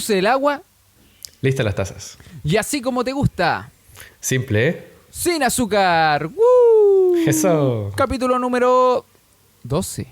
Luce el agua. Listas las tazas. Y así como te gusta. Simple, ¿eh? Sin azúcar. ¡Woo! Eso. Capítulo número 12.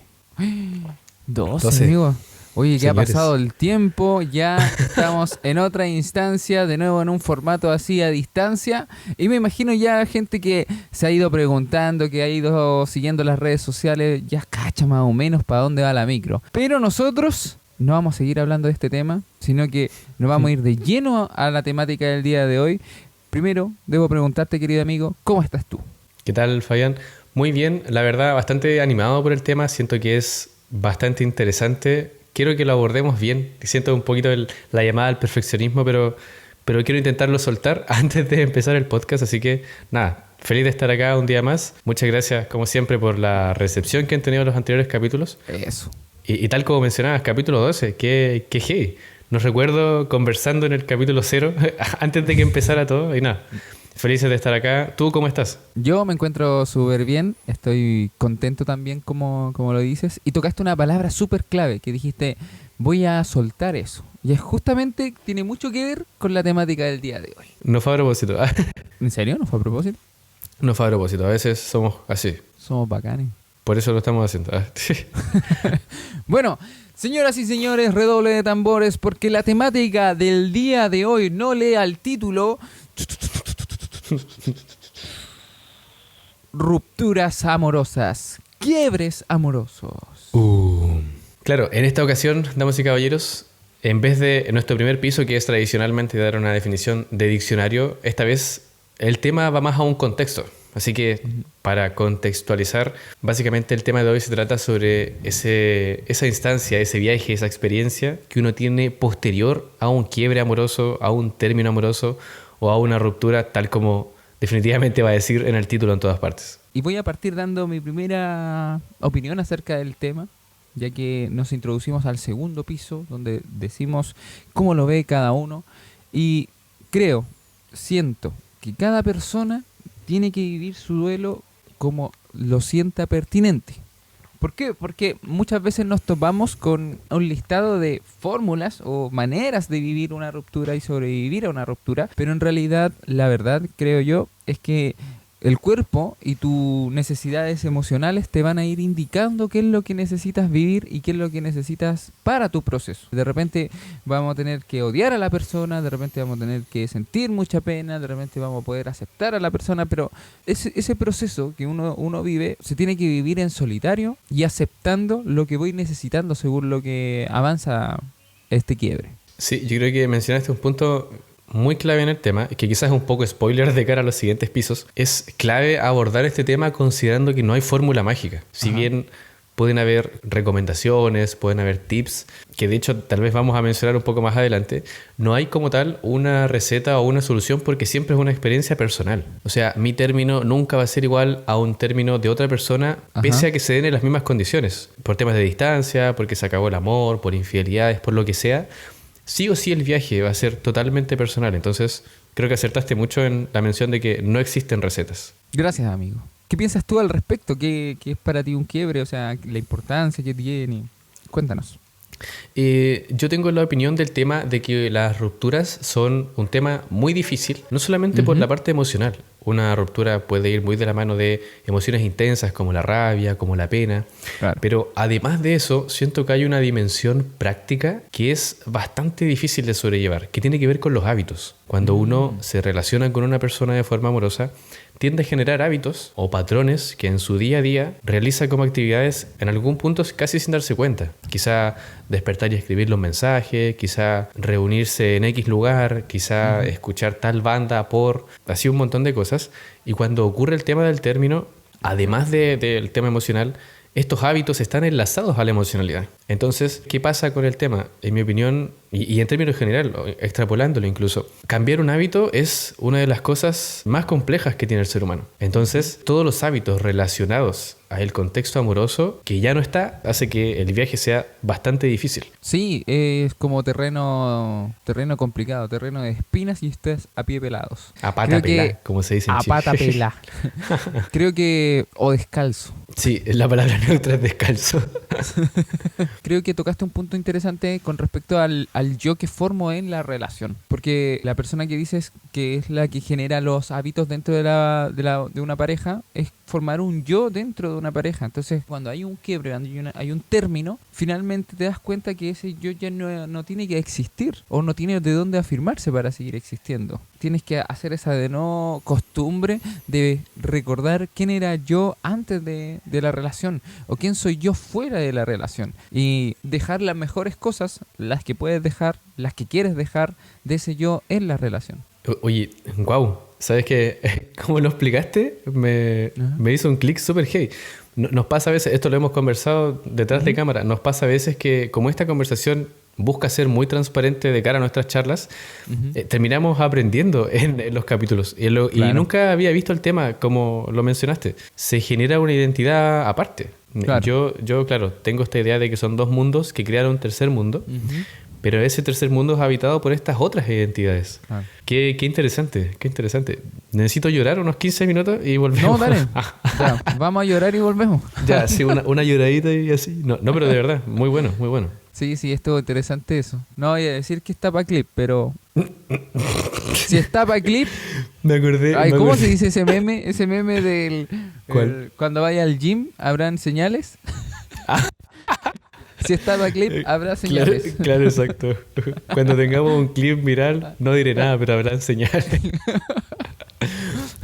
12, 12. amigo. Oye, que ha Señores. pasado el tiempo, ya estamos en otra instancia, de nuevo en un formato así a distancia, y me imagino ya gente que se ha ido preguntando, que ha ido siguiendo las redes sociales, ya cacha más o menos para dónde va la micro. Pero nosotros no vamos a seguir hablando de este tema, sino que nos vamos a ir de lleno a la temática del día de hoy. Primero, debo preguntarte, querido amigo, ¿cómo estás tú? ¿Qué tal, Fabián? Muy bien, la verdad, bastante animado por el tema. Siento que es bastante interesante. Quiero que lo abordemos bien. Siento un poquito la llamada al perfeccionismo, pero quiero intentarlo soltar antes de empezar el podcast. Así que, nada, feliz de estar acá un día más. Muchas gracias, como siempre, por la recepción que han tenido los anteriores capítulos. Eso. Y tal como mencionabas, capítulo 12, qué heavy. Nos recuerdo conversando en el capítulo 0, antes de que empezara todo. Y nada, felices de estar acá. ¿Tú cómo estás? Yo me encuentro súper bien, estoy contento también como lo dices, y tocaste una palabra súper clave que dijiste, voy a soltar eso. Y es justamente, tiene mucho que ver con la temática del día de hoy. No fue a propósito. ¿En serio? ¿No fue a propósito? No fue a propósito. A veces somos así. Somos bacanes. Por eso lo estamos haciendo. Bueno, señoras y señores, redoble de tambores, porque la temática del día de hoy no lea el título... Rupturas amorosas, quiebres amorosos. Claro, en esta ocasión, damas y caballeros, en vez de nuestro primer piso, que es tradicionalmente dar una definición de diccionario, esta vez el tema va más a un contexto. Así que, para contextualizar, básicamente el tema de hoy se trata sobre esa instancia, ese viaje, esa experiencia que uno tiene posterior a un quiebre amoroso, a un término amoroso o a una ruptura, tal como definitivamente va a decir en el título en todas partes. Y voy a partir dando mi primera opinión acerca del tema, ya que nos introducimos al segundo piso, donde decimos cómo lo ve cada uno. Y siento que cada persona tiene que vivir su duelo como lo sienta pertinente. ¿Por qué? Porque muchas veces nos topamos con un listado de fórmulas o maneras de vivir una ruptura y sobrevivir a una ruptura, pero en realidad, la verdad, creo yo, es que el cuerpo y tus necesidades emocionales te van a ir indicando qué es lo que necesitas vivir y qué es lo que necesitas para tu proceso. De repente vamos a tener que odiar a la persona, de repente vamos a tener que sentir mucha pena, de repente vamos a poder aceptar a la persona, pero ese proceso que uno vive se tiene que vivir en solitario y aceptando lo que voy necesitando según lo que avanza este quiebre. Sí, yo creo que mencionaste un punto muy clave en el tema, que quizás es un poco spoiler de cara a los siguientes pisos. Es clave abordar este tema considerando que no hay fórmula mágica. Si bien pueden haber recomendaciones, pueden haber tips, que de hecho tal vez vamos a mencionar un poco más adelante, no hay como tal una receta o una solución porque siempre es una experiencia personal. O sea, mi término nunca va a ser igual a un término de otra persona, pese a que se den en las mismas condiciones. Por temas de distancia, porque se acabó el amor, por infidelidades, por lo que sea. Sí o sí el viaje va a ser totalmente personal. Entonces, creo que acertaste mucho en la mención de que no existen recetas. Gracias, amigo. ¿Qué piensas tú al respecto? ¿Qué es para ti un quiebre? O sea, la importancia que tiene. Cuéntanos. Yo tengo la opinión del tema de que las rupturas son un tema muy difícil, no solamente por la parte emocional. Una ruptura puede ir muy de la mano de emociones intensas como la rabia, como la pena. Claro. Pero además de eso, siento que hay una dimensión práctica que es bastante difícil de sobrellevar, que tiene que ver con los hábitos. Cuando uno se relaciona con una persona de forma amorosa, tiende a generar hábitos o patrones que en su día a día realiza como actividades en algún punto casi sin darse cuenta. Quizá despertar y escribir los mensajes, quizá reunirse en X lugar, quizá escuchar tal banda así un montón de cosas. Y cuando ocurre el tema del término, además del tema emocional, estos hábitos están enlazados a la emocionalidad. Entonces, ¿qué pasa con el tema? En mi opinión, y en términos general, extrapolándolo incluso, cambiar un hábito es una de las cosas más complejas que tiene el ser humano. Entonces, todos los hábitos relacionados al contexto amoroso, que ya no está, hace que el viaje sea bastante difícil. Sí, es como terreno complicado, terreno de espinas y ustedes a pie pelados. A pata pelá, como se dice en Chile. A pata pelá. Creo que, o descalzo. Sí, la palabra neutra es descalzo. Creo que tocaste un punto interesante con respecto al yo que formo en la relación. Porque la persona que dices que es la que genera los hábitos dentro de una pareja es formar un yo dentro de una pareja. Entonces, cuando hay un quiebre, cuando hay un término, finalmente te das cuenta que ese yo ya no tiene que existir o no tiene de dónde afirmarse para seguir existiendo. Tienes que hacer esa de no costumbre de recordar quién era yo antes de la relación o quién soy yo fuera de la relación y dejar las mejores cosas, las que puedes dejar, las que quieres dejar de ese yo en la relación. Oye, wow, ¿sabes qué? ¿Cómo lo explicaste? Me hizo un clic súper heavy. Nos pasa a veces, esto lo hemos conversado detrás de cámara, nos pasa a veces que como esta conversación busca ser muy transparente de cara a nuestras charlas, terminamos aprendiendo en los capítulos. Y nunca había visto el tema como lo mencionaste. Se genera una identidad aparte. Claro. Yo, claro, tengo esta idea de que son dos mundos que crearon un tercer mundo, pero ese tercer mundo es habitado por estas otras identidades. Claro. Qué interesante, qué interesante. Necesito llorar unos 15 minutos y volvemos. No, dale. Ya, vamos a llorar y volvemos. Ya, sí, una lloradita y así. No, pero de verdad, muy bueno, muy bueno. Sí, estuvo interesante eso. No voy a decir que está para clip, pero... si está para clip... Me acordé. Ay, ¿cómo se dice ese meme? Ese meme del... ¿Cuál? Cuando vaya al gym, ¿habrán señales? Si está para clip, habrá señales. Claro, exacto. Cuando tengamos un clip viral, no diré nada, pero habrán señales.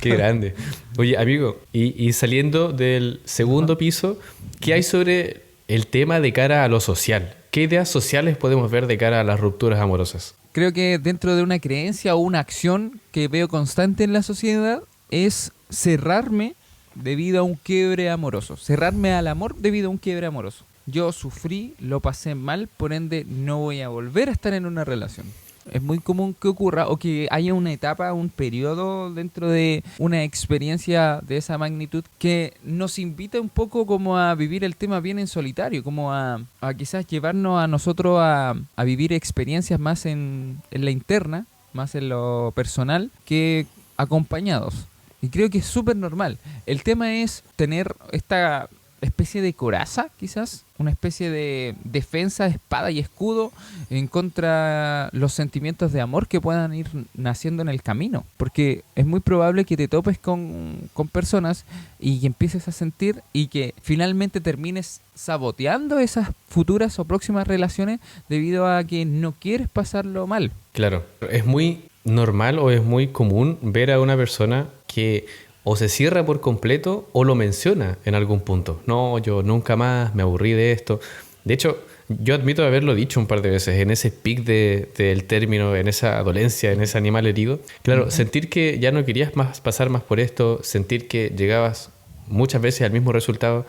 Qué grande. Oye, amigo, y saliendo del segundo piso, ¿qué hay sobre el tema de cara a lo social? ¿Qué ideas sociales podemos ver de cara a las rupturas amorosas? Creo que dentro de una creencia o una acción que veo constante en la sociedad es cerrarme debido a un quiebre amoroso. Cerrarme al amor debido a un quiebre amoroso. Yo sufrí, lo pasé mal, por ende no voy a volver a estar en una relación. Es muy común que ocurra o que haya una etapa, un periodo dentro de una experiencia de esa magnitud que nos invita un poco como a vivir el tema bien en solitario, como a quizás llevarnos a nosotros a vivir experiencias más en la interna, más en lo personal, que acompañados. Y creo que es súper normal. El tema es tener esta especie de coraza, quizás, una especie de defensa, espada y escudo en contra los sentimientos de amor que puedan ir naciendo en el camino, porque es muy probable que te topes con personas y que empieces a sentir y que finalmente termines saboteando esas futuras o próximas relaciones debido a que no quieres pasarlo mal. Claro, es muy normal o es muy común ver a una persona que o se cierra por completo o lo menciona en algún punto. No, yo nunca más, me aburrí de esto. De hecho, yo admito haberlo dicho un par de veces en ese pic del término, en esa dolencia, en ese animal herido. Claro, sentir que ya no querías pasar más por esto, sentir que llegabas muchas veces al mismo resultado,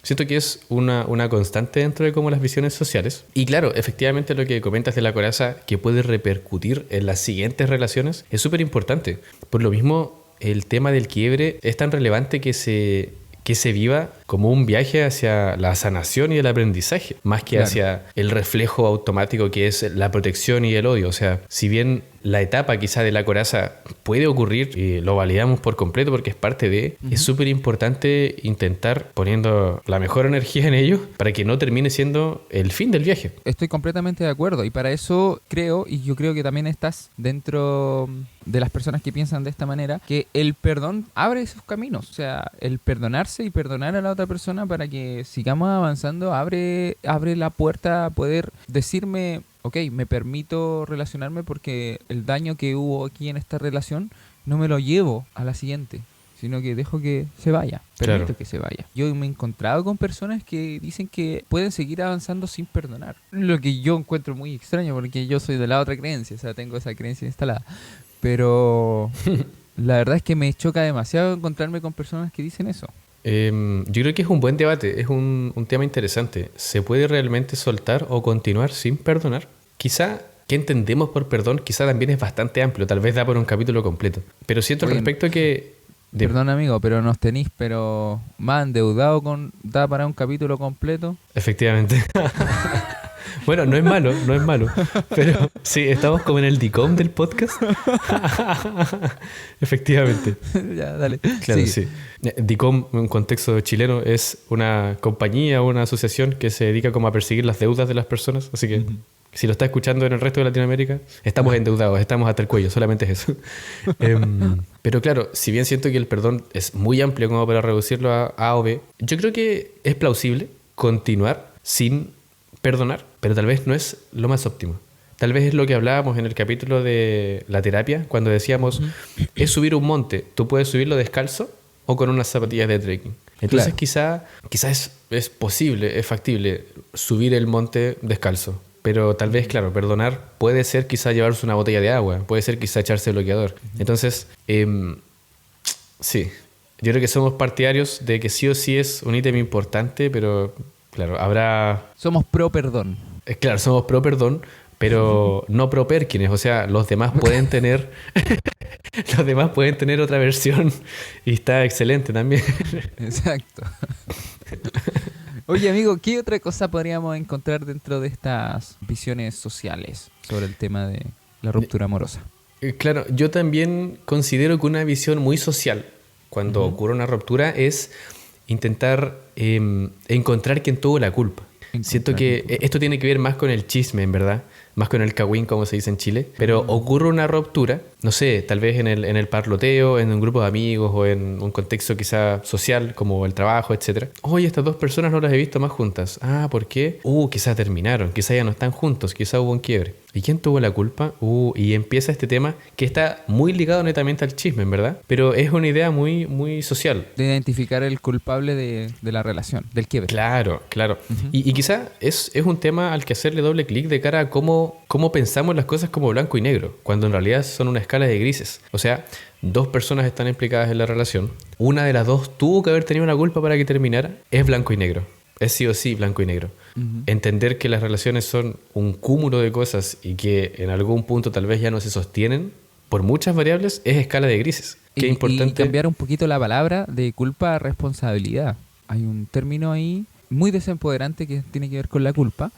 siento que es una constante dentro de como las visiones sociales. Y claro, efectivamente lo que comentas de la coraza que puede repercutir en las siguientes relaciones es súper importante. Por lo mismo, el tema del quiebre es tan relevante que se viva como un viaje hacia la sanación y el aprendizaje, más que hacia el reflejo automático que es la protección y el odio. O sea, si bien la etapa quizá de la coraza puede ocurrir y lo validamos por completo porque es parte de, es súper importante intentar poniendo la mejor energía en ello para que no termine siendo el fin del viaje. Estoy completamente de acuerdo y para eso creo, y yo creo que también estás dentro de las personas que piensan de esta manera, que el perdón abre esos caminos. O sea, el perdonarse y perdonar a la otra persona para que sigamos avanzando abre la puerta a poder decirme: ok, me permito relacionarme porque el daño que hubo aquí en esta relación no me lo llevo a la siguiente, sino que dejo que se vaya, permito que se vaya. Yo me he encontrado con personas que dicen que pueden seguir avanzando sin perdonar, lo que yo encuentro muy extraño porque yo soy de la otra creencia, o sea, tengo esa creencia instalada, pero la verdad es que me choca demasiado encontrarme con personas que dicen eso. Yo creo que es un buen debate, es un tema interesante. ¿Se puede realmente soltar o continuar sin perdonar? Quizá, ¿qué entendemos por perdón? Quizá también es bastante amplio, tal vez da por un capítulo completo. Pero siento al respecto que... Perdón, amigo, pero nos tenéis más endeudado da para un capítulo completo. Efectivamente. Bueno, no es malo, no es malo. Pero sí, estamos como en el DICOM del podcast. Efectivamente. Ya, dale. Claro, sí. DICOM, en un contexto chileno, es una compañía, una asociación que se dedica como a perseguir las deudas de las personas. Así que si lo está escuchando en el resto de Latinoamérica, estamos endeudados, estamos hasta el cuello, solamente es eso. Pero claro, si bien siento que el perdón es muy amplio como para reducirlo a A o B, yo creo que es plausible continuar sin perdonar, pero tal vez no es lo más óptimo. Tal vez es lo que hablábamos en el capítulo de la terapia, cuando decíamos, es subir un monte, tú puedes subirlo descalzo o con unas zapatillas de trekking. Entonces quizá es posible, es factible subir el monte descalzo. Pero tal vez, claro, perdonar puede ser quizá llevarse una botella de agua, puede ser quizá echarse bloqueador. Entonces, sí, yo creo que somos partidarios de que sí o sí es un ítem importante, pero claro, Somos pro perdón. Claro, somos pro perdón, pero no pro Perkins. O sea, los demás pueden tener los demás pueden tener otra versión y está excelente también. Exacto. Oye, amigo, ¿qué otra cosa podríamos encontrar dentro de estas visiones sociales sobre el tema de la ruptura amorosa? Claro, yo también considero que una visión muy social cuando ocurre una ruptura es intentar encontrar quién tuvo la culpa. Siento que esto tiene que ver más con el chisme, en verdad, más con el cagüín, como se dice en Chile. Pero ocurre una ruptura, no sé, tal vez en el parloteo, en un grupo de amigos o en un contexto quizá social, como el trabajo, etcétera. Oye, estas dos personas no las he visto más juntas. Ah, ¿por qué? Quizás terminaron, quizás ya no están juntos, quizás hubo un quiebre. ¿Y quién tuvo la culpa? Y empieza este tema que está muy ligado netamente al chisme, en verdad. Pero es una idea muy, muy social. De identificar el culpable de la relación, del quiebre. Claro, claro. Y quizá es un tema al que hacerle doble clic de cara a cómo pensamos las cosas como blanco y negro, cuando en realidad son una escala de grises. O sea, dos personas están implicadas en la relación. Una de las dos tuvo que haber tenido una culpa para que terminara. Es blanco y negro. Es sí o sí blanco y negro. Entender que las relaciones son un cúmulo de cosas y que en algún punto tal vez ya no se sostienen por muchas variables es escala de grises. Qué importante. Y cambiar un poquito la palabra de culpa a responsabilidad. Hay un término ahí muy desempoderante que tiene que ver con la culpa,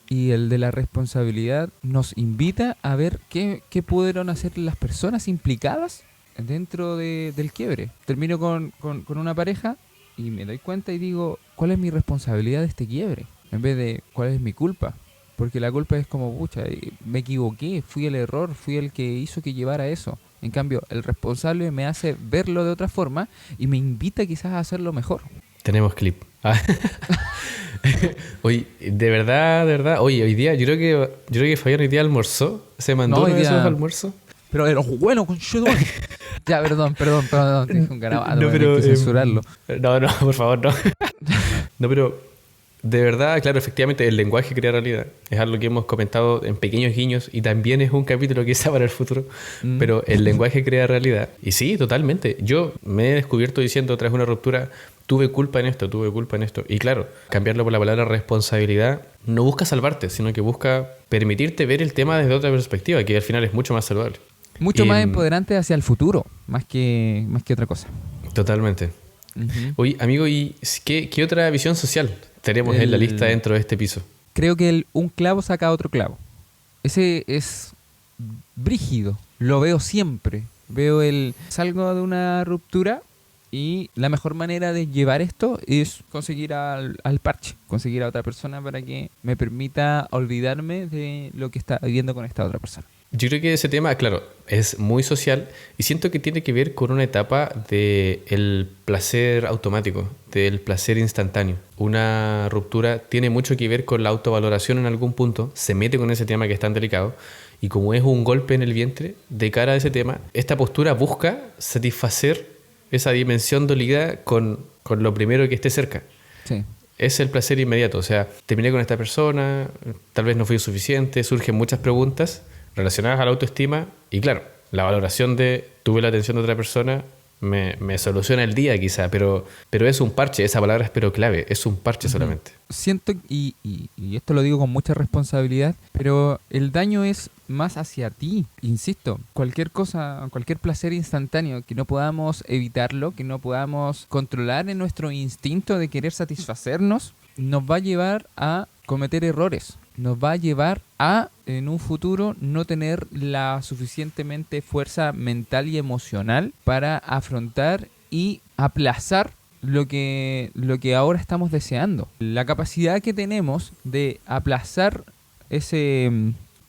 y el de la responsabilidad nos invita a ver qué pudieron hacer las personas implicadas dentro del quiebre. Termino con una pareja y me doy cuenta y digo, ¿cuál es mi responsabilidad de este quiebre? En vez de, ¿cuál es mi culpa? Porque la culpa es como, pucha, me equivoqué, fui el error, fui el que hizo que llevara eso. En cambio, el responsable me hace verlo de otra forma y me invita quizás a hacerlo mejor. Tenemos clip. Oye, de verdad, oye, hoy día, yo creo que Fabián hoy día almorzó, se mandó uno de esos almuerzos. Pero de los buenos, conchetumare. Ya, perdón, tengo un garabato, no, pero, hay que censurarlo. No, por favor, no. No, pero de verdad, claro, efectivamente, el lenguaje crea realidad. Es algo que hemos comentado en pequeños guiños y también es un capítulo quizá para el futuro. Pero el lenguaje crea realidad. Y sí, totalmente. Yo me he descubierto diciendo tras una ruptura, tuve culpa en esto. Y claro, cambiarlo por la palabra responsabilidad no busca salvarte, sino que busca permitirte ver el tema desde otra perspectiva, que al final es mucho más saludable. Mucho más empoderante hacia el futuro, más que otra cosa. Totalmente. Oye, amigo, ¿y qué otra visión social tenemos en la lista dentro de este piso? Creo que un clavo saca otro clavo. Ese es brígido. Lo veo siempre. Salgo de una ruptura y la mejor manera de llevar esto es conseguir al parche, conseguir a otra persona para que me permita olvidarme de lo que está viviendo con esta otra persona. Yo creo que ese tema, claro, es muy social y siento que tiene que ver con una etapa del placer automático, del placer instantáneo. Una ruptura tiene mucho que ver con la autovaloración en algún punto, se mete con ese tema que es tan delicado y como es un golpe en el vientre, de cara a ese tema, esta postura busca satisfacer esa dimensión dolida con lo primero que esté cerca. Sí. Es el placer inmediato, o sea, terminé con esta persona, tal vez no fui suficiente, surgen muchas preguntas relacionadas a la autoestima y claro, la valoración de tuve la atención de otra persona me soluciona el día quizá, pero es un parche, esa palabra es pero clave, es un parche solamente. Siento, y esto lo digo con mucha responsabilidad, pero el daño es más hacia ti, insisto, cualquier cosa, cualquier placer instantáneo que no podamos evitarlo, que no podamos controlar en nuestro instinto de querer satisfacernos, nos va a llevar a cometer errores. nos va a llevar a, en un futuro, no tener la suficientemente fuerza mental y emocional para afrontar y aplazar lo que ahora estamos deseando. La capacidad que tenemos de aplazar ese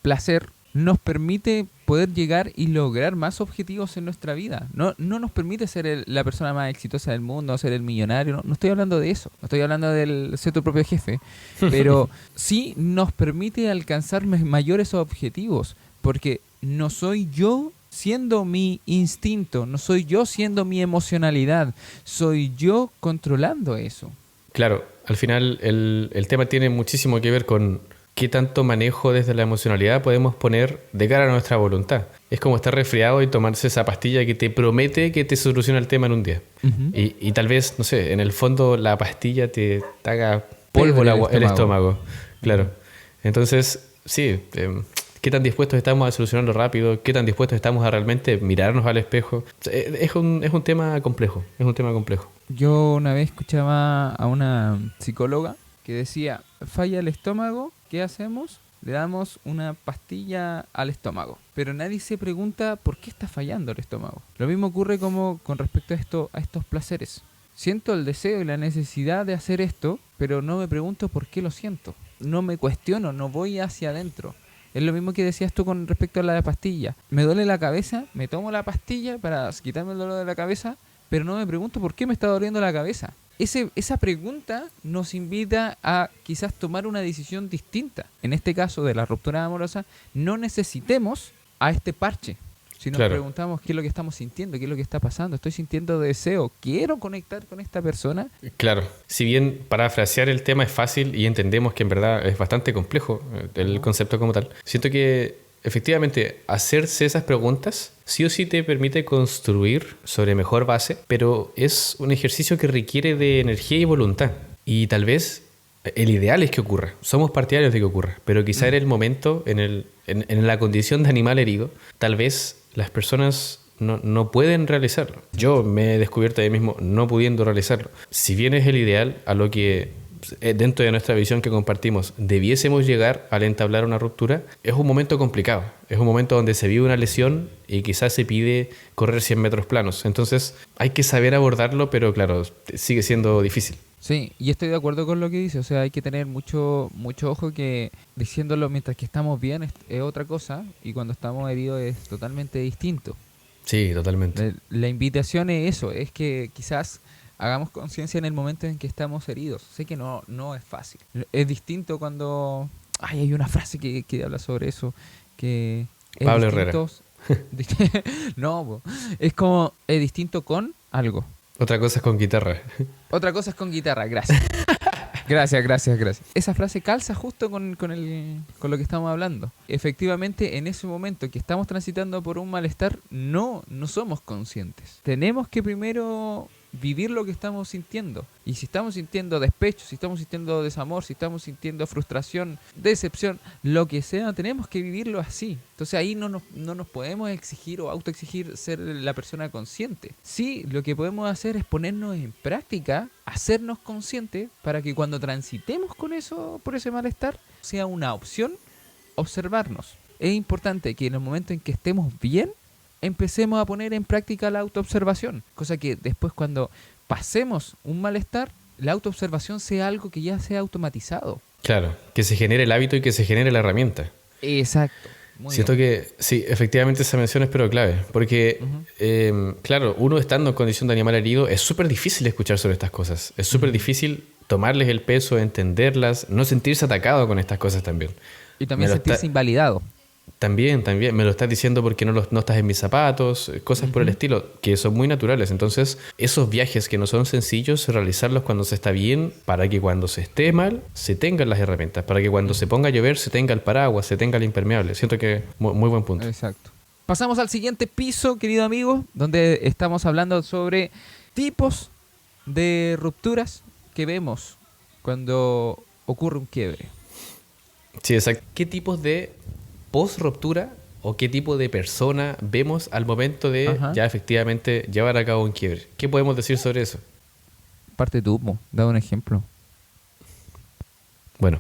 placer nos permite poder llegar y lograr más objetivos en nuestra vida. No nos permite ser la persona más exitosa del mundo, ser el millonario. No estoy hablando de eso. No estoy hablando del ser tu propio jefe. Pero sí nos permite alcanzar mayores objetivos. Porque no soy yo siendo mi instinto, no soy yo siendo mi emocionalidad. Soy yo controlando eso. Claro, al final el tema tiene muchísimo que ver con qué tanto manejo desde la emocionalidad podemos poner de cara a nuestra voluntad. Es como estar resfriado y tomarse esa pastilla que te promete que te soluciona el tema en un día. Uh-huh. Y tal vez, no sé, en el fondo la pastilla te haga polvo el estómago. Claro. Entonces, sí, qué tan dispuestos estamos a solucionarlo rápido, qué tan dispuestos estamos a realmente mirarnos al espejo. Es un tema complejo, es un tema complejo. Yo una vez escuchaba a una psicóloga que decía, falla el estómago, ¿qué hacemos? Le damos una pastilla al estómago. Pero nadie se pregunta por qué está fallando el estómago. Lo mismo ocurre como con respecto a estos placeres. Siento el deseo y la necesidad de hacer esto, pero no me pregunto por qué lo siento. No me cuestiono, no voy hacia adentro. Es lo mismo que decías tú con respecto a la pastilla. Me duele la cabeza, me tomo la pastilla para quitarme el dolor de la cabeza, pero no me pregunto por qué me está doliendo la cabeza. Esa pregunta nos invita a quizás tomar una decisión distinta. En este caso de la ruptura amorosa, no necesitemos a este parche. Si nos preguntamos qué es lo que estamos sintiendo, qué es lo que está pasando, estoy sintiendo deseo, quiero conectar con esta persona. Claro, si bien parafrasear el tema es fácil y entendemos que en verdad es bastante complejo el concepto como tal, siento que efectivamente hacerse esas preguntas sí o sí te permite construir sobre mejor base, pero es un ejercicio que requiere de energía y voluntad. Y tal vez el ideal es que ocurra, somos partidarios de que ocurra, pero quizá en el momento, en la condición de animal herido, tal vez las personas no pueden realizarlo. Yo me he descubierto a mí mismo no pudiendo realizarlo. Si bien es el ideal a lo que dentro de nuestra visión que compartimos debiésemos llegar al entablar una ruptura, es un momento complicado. Es un momento donde se vive una lesión y quizás se pide correr 100 metros planos. Entonces hay que saber abordarlo, pero claro, sigue siendo difícil. Sí, y estoy de acuerdo con lo que dice. O sea, hay que tener mucho ojo que diciéndolo mientras que estamos bien es otra cosa y cuando estamos heridos es totalmente distinto. Sí, totalmente. La invitación es eso, es que quizás hagamos conciencia en el momento en que estamos heridos. Sé que no es fácil. Es distinto cuando... hay una frase que habla sobre eso. Que es Pablo Herrera. No, es como es distinto con algo. Otra cosa es con guitarra. Otra cosa es con guitarra, gracias. Gracias. Esa frase calza justo con lo que estamos hablando. Efectivamente, en ese momento que estamos transitando por un malestar, no somos conscientes. Tenemos que primero vivir lo que estamos sintiendo. Y si estamos sintiendo despecho, si estamos sintiendo desamor, si estamos sintiendo frustración, decepción, lo que sea, tenemos que vivirlo así. Entonces ahí no nos podemos exigir o autoexigir ser la persona consciente. Sí, lo que podemos hacer es ponernos en práctica, hacernos conscientes para que cuando transitemos con eso, por ese malestar, sea una opción observarnos. Es importante que en el momento en que estemos bien, empecemos a poner en práctica la autoobservación, cosa que después cuando pasemos un malestar, la autoobservación sea algo que ya sea automatizado. Claro, que se genere el hábito y que se genere la herramienta. Exacto. Siento que sí, efectivamente esa mención es pero clave, porque claro, uno estando en condición de animal herido es súper difícil escuchar sobre estas cosas, es súper difícil tomarles el peso, entenderlas, no sentirse atacado con estas cosas también. Y también sentirse invalidado. También, me lo estás diciendo porque no estás en mis zapatos, cosas por el estilo, que son muy naturales. Entonces, esos viajes que no son sencillos, realizarlos cuando se está bien, para que cuando se esté mal, se tengan las herramientas, para que cuando se ponga a llover, se tenga el paraguas, se tenga el impermeable. Siento que muy buen punto. Exacto. Pasamos al siguiente piso, querido amigo, donde estamos hablando sobre tipos de rupturas que vemos cuando ocurre un quiebre. Sí, exacto. ¿Qué tipos de post-ruptura o qué tipo de persona vemos al momento de ya efectivamente llevar a cabo un quiebre? ¿Qué podemos decir sobre eso? Parte tú, da un ejemplo. Bueno,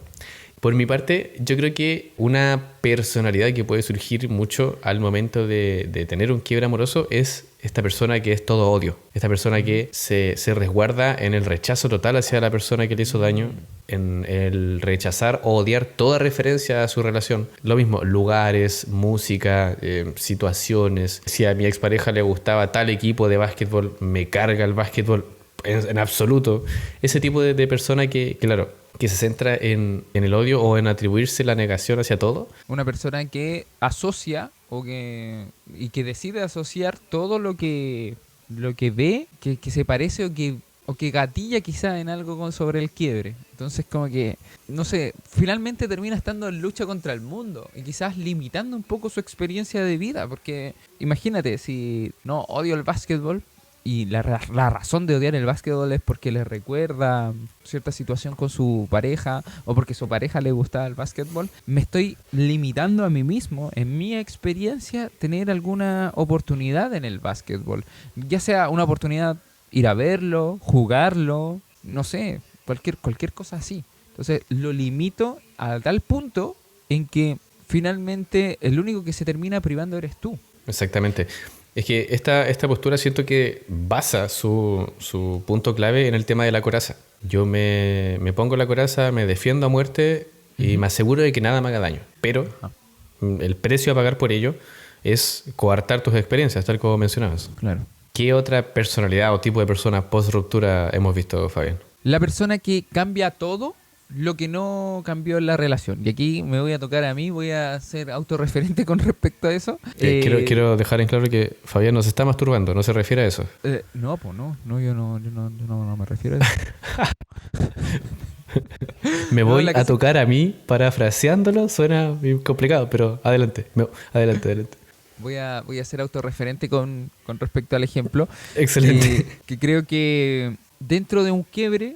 Por mi parte, yo creo que una personalidad que puede surgir mucho al momento de tener un quiebre amoroso es esta persona que es todo odio. Esta persona que se resguarda en el rechazo total hacia la persona que le hizo daño, en el rechazar o odiar toda referencia a su relación. Lo mismo, lugares, música, situaciones. Si a mi expareja le gustaba tal equipo de básquetbol, me carga el básquetbol en absoluto. Ese tipo de persona que, claro, que se centra en el odio o en atribuirse la negación hacia todo. Una persona que asocia y que decide asociar todo lo que ve, que se parece o que gatilla quizá en algo sobre el quiebre. Entonces como que, no sé, finalmente termina estando en lucha contra el mundo y quizás limitando un poco su experiencia de vida, porque imagínate, si no odio el básquetbol, y la razón de odiar el básquetbol es porque le recuerda cierta situación con su pareja o porque su pareja le gustaba el básquetbol, me estoy limitando a mí mismo, en mi experiencia, tener alguna oportunidad en el básquetbol. Ya sea una oportunidad ir a verlo, jugarlo, no sé, cualquier cosa así. Entonces lo limito a tal punto en que finalmente el único que se termina privando eres tú. Exactamente. Es que esta postura siento que basa su punto clave en el tema de la coraza. Yo me pongo la coraza, me defiendo a muerte y me aseguro de que nada me haga daño. Pero el precio a pagar por ello es coartar tus experiencias, tal como mencionabas. Claro. ¿Qué otra personalidad o tipo de persona post-ruptura hemos visto, Fabián? La persona que cambia todo lo que no cambió en la relación. Y aquí me voy a tocar a mí, voy a ser autorreferente con respecto a eso. Quiero dejar en claro que Fabián no se está masturbando, no se refiere a eso. No, pues yo no me refiero a eso. Me voy a tocar a mí, parafraseándolo, suena complicado, pero adelante. Adelante. Voy a ser autorreferente con respecto al ejemplo. Excelente. Que creo que dentro de un quiebre,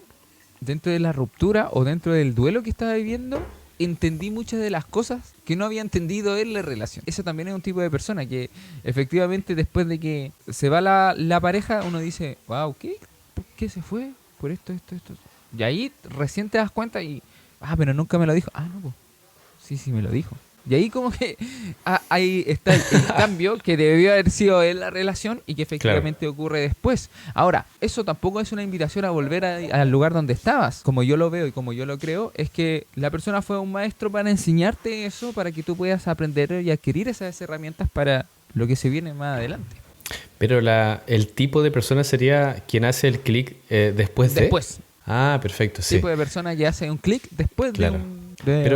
dentro de la ruptura o dentro del duelo que estaba viviendo, entendí muchas de las cosas que no había entendido en la relación. Eso también es un tipo de persona que efectivamente después de que se va la pareja, uno dice, wow, ¿Por qué se fue? Por esto. Y ahí recién te das cuenta y, pero nunca me lo dijo. No, pues, sí me lo dijo. Y ahí como que ahí está el cambio que debió haber sido en la relación y que efectivamente ocurre después. Ahora, eso tampoco es una invitación a volver al lugar donde estabas. Como yo lo veo y como yo lo creo, es que la persona fue un maestro para enseñarte eso, para que tú puedas aprender y adquirir esas herramientas para lo que se viene más adelante. Pero el tipo de persona sería quien hace el clic después de... Después. Perfecto, sí. El tipo de persona que hace un clic después de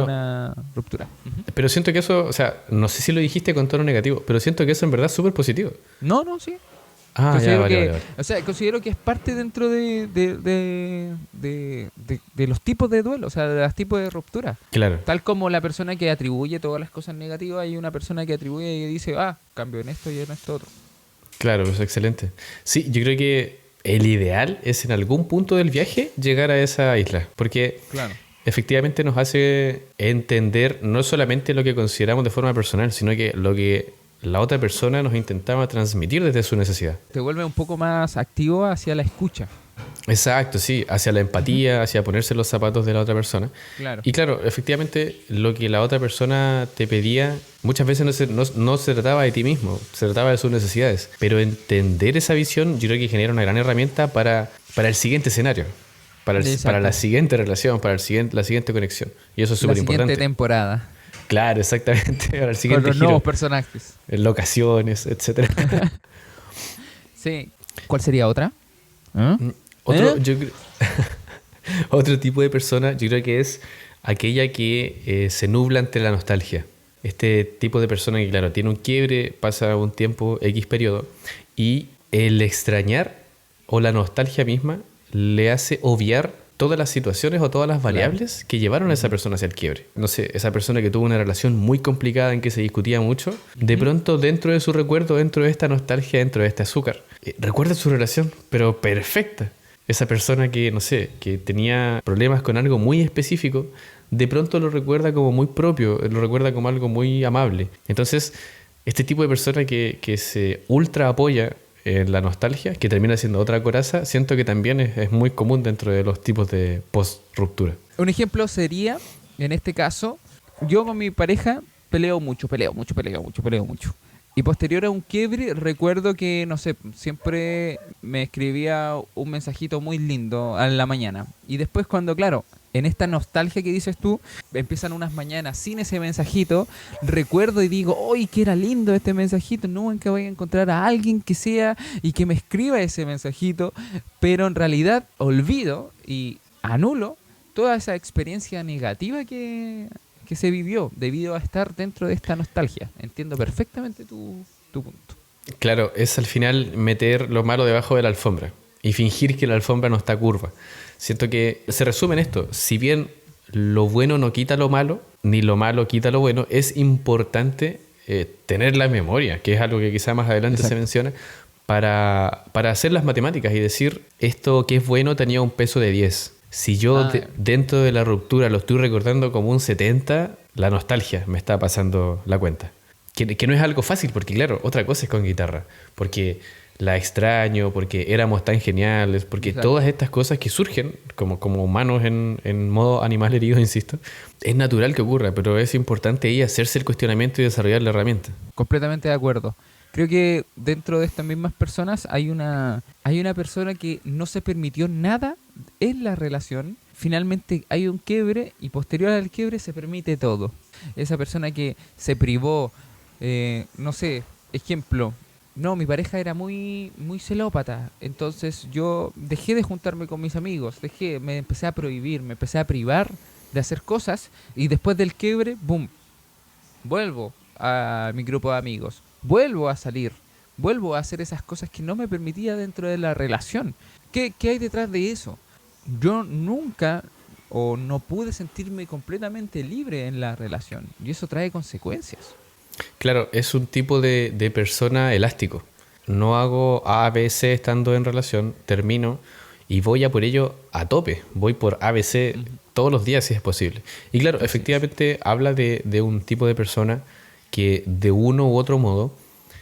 una ruptura. Pero siento que eso, o sea, no sé si lo dijiste con tono negativo, pero siento que eso en verdad es súper positivo. No, sí. Vale. O sea, considero que es parte dentro de los tipos de duelo, o sea, de los tipos de ruptura. Claro. Tal como la persona que atribuye todas las cosas negativas, hay una persona que atribuye y dice, cambio en esto y en esto otro. Claro, es excelente. Sí, yo creo que el ideal es en algún punto del viaje llegar a esa isla, porque efectivamente nos hace entender no solamente lo que consideramos de forma personal, sino que lo que la otra persona nos intentaba transmitir desde su necesidad. Te vuelve un poco más activo hacia la escucha. Exacto, sí, hacia la empatía, hacia ponerse los zapatos de la otra persona. Claro. Y claro, efectivamente, lo que la otra persona te pedía muchas veces no se trataba de ti mismo, se trataba de sus necesidades. Pero entender esa visión yo creo que genera una gran herramienta para el siguiente escenario, para la siguiente relación, para la siguiente conexión. Y eso es súper importante. La siguiente temporada. Claro, exactamente. Para el siguiente con los nuevos personajes. En locaciones, etcétera. Sí. ¿Cuál sería otra? Otro tipo de persona yo creo que es aquella que se nubla ante la nostalgia. Este tipo de persona que, claro, tiene un quiebre, pasa un tiempo, X periodo, y el extrañar o la nostalgia misma le hace obviar todas las situaciones o todas las variables que llevaron a esa persona hacia el quiebre. No sé, esa persona que tuvo una relación muy complicada en que se discutía mucho, de pronto dentro de su recuerdo, dentro de esta nostalgia, dentro de este azúcar, recuerda su relación, pero perfecta. Esa persona que, no sé, que tenía problemas con algo muy específico, de pronto lo recuerda como muy propio, lo recuerda como algo muy amable. Entonces, este tipo de persona que se ultra apoya en la nostalgia, que termina siendo otra coraza, siento que también es muy común dentro de los tipos de post-ruptura. Un ejemplo sería en este caso, yo con mi pareja peleo mucho, peleo mucho. Y posterior a un quiebre, recuerdo que, no sé, siempre me escribía un mensajito muy lindo a la mañana. Y después cuando, claro, en esta nostalgia que dices tú, empiezan unas mañanas sin ese mensajito, recuerdo y digo, ¡ay, que era lindo este mensajito! Nunca voy a encontrar a alguien que sea y que me escriba ese mensajito. Pero en realidad olvido y anulo toda esa experiencia negativa que se vivió debido a estar dentro de esta nostalgia. Entiendo perfectamente tu punto. Claro, es al final meter lo malo debajo de la alfombra y fingir que la alfombra no está curva. Siento que se resume en esto. Si bien lo bueno no quita lo malo, ni lo malo quita lo bueno, es importante tener la memoria, que es algo que quizá más adelante se menciona, para hacer las matemáticas y decir, esto que es bueno tenía un peso de 10. Si yo dentro de la ruptura lo estoy recordando como un 70, la nostalgia me está pasando la cuenta. Que no es algo fácil, porque claro, otra cosa es con guitarra, porque la extraño, porque éramos tan geniales, porque Exacto. todas estas cosas que surgen como humanos en modo animal herido, insisto, es natural que ocurra, pero es importante ahí hacerse el cuestionamiento y desarrollar la herramienta. Completamente de acuerdo. Creo que dentro de estas mismas personas hay una persona que no se permitió nada en la relación. Finalmente hay un quiebre y posterior al quiebre se permite todo. Esa persona que se privó, no sé, ejemplo, no, mi pareja era muy, muy celópata, entonces yo dejé de juntarme con mis amigos, me empecé a prohibir, me empecé a privar de hacer cosas y después del quiebre, boom, vuelvo a mi grupo de amigos, vuelvo a salir, vuelvo a hacer esas cosas que no me permitía dentro de la relación. ¿Qué hay detrás de eso? Yo nunca o no pude sentirme completamente libre en la relación y eso trae consecuencias. Claro, es un tipo de persona elástico. No hago A, B, C estando en relación, termino y voy a por ello a tope. Voy por A, B, C Ujú. todos los días si es posible. Y claro, Así es. efectivamente habla de un tipo de persona que de uno u otro modo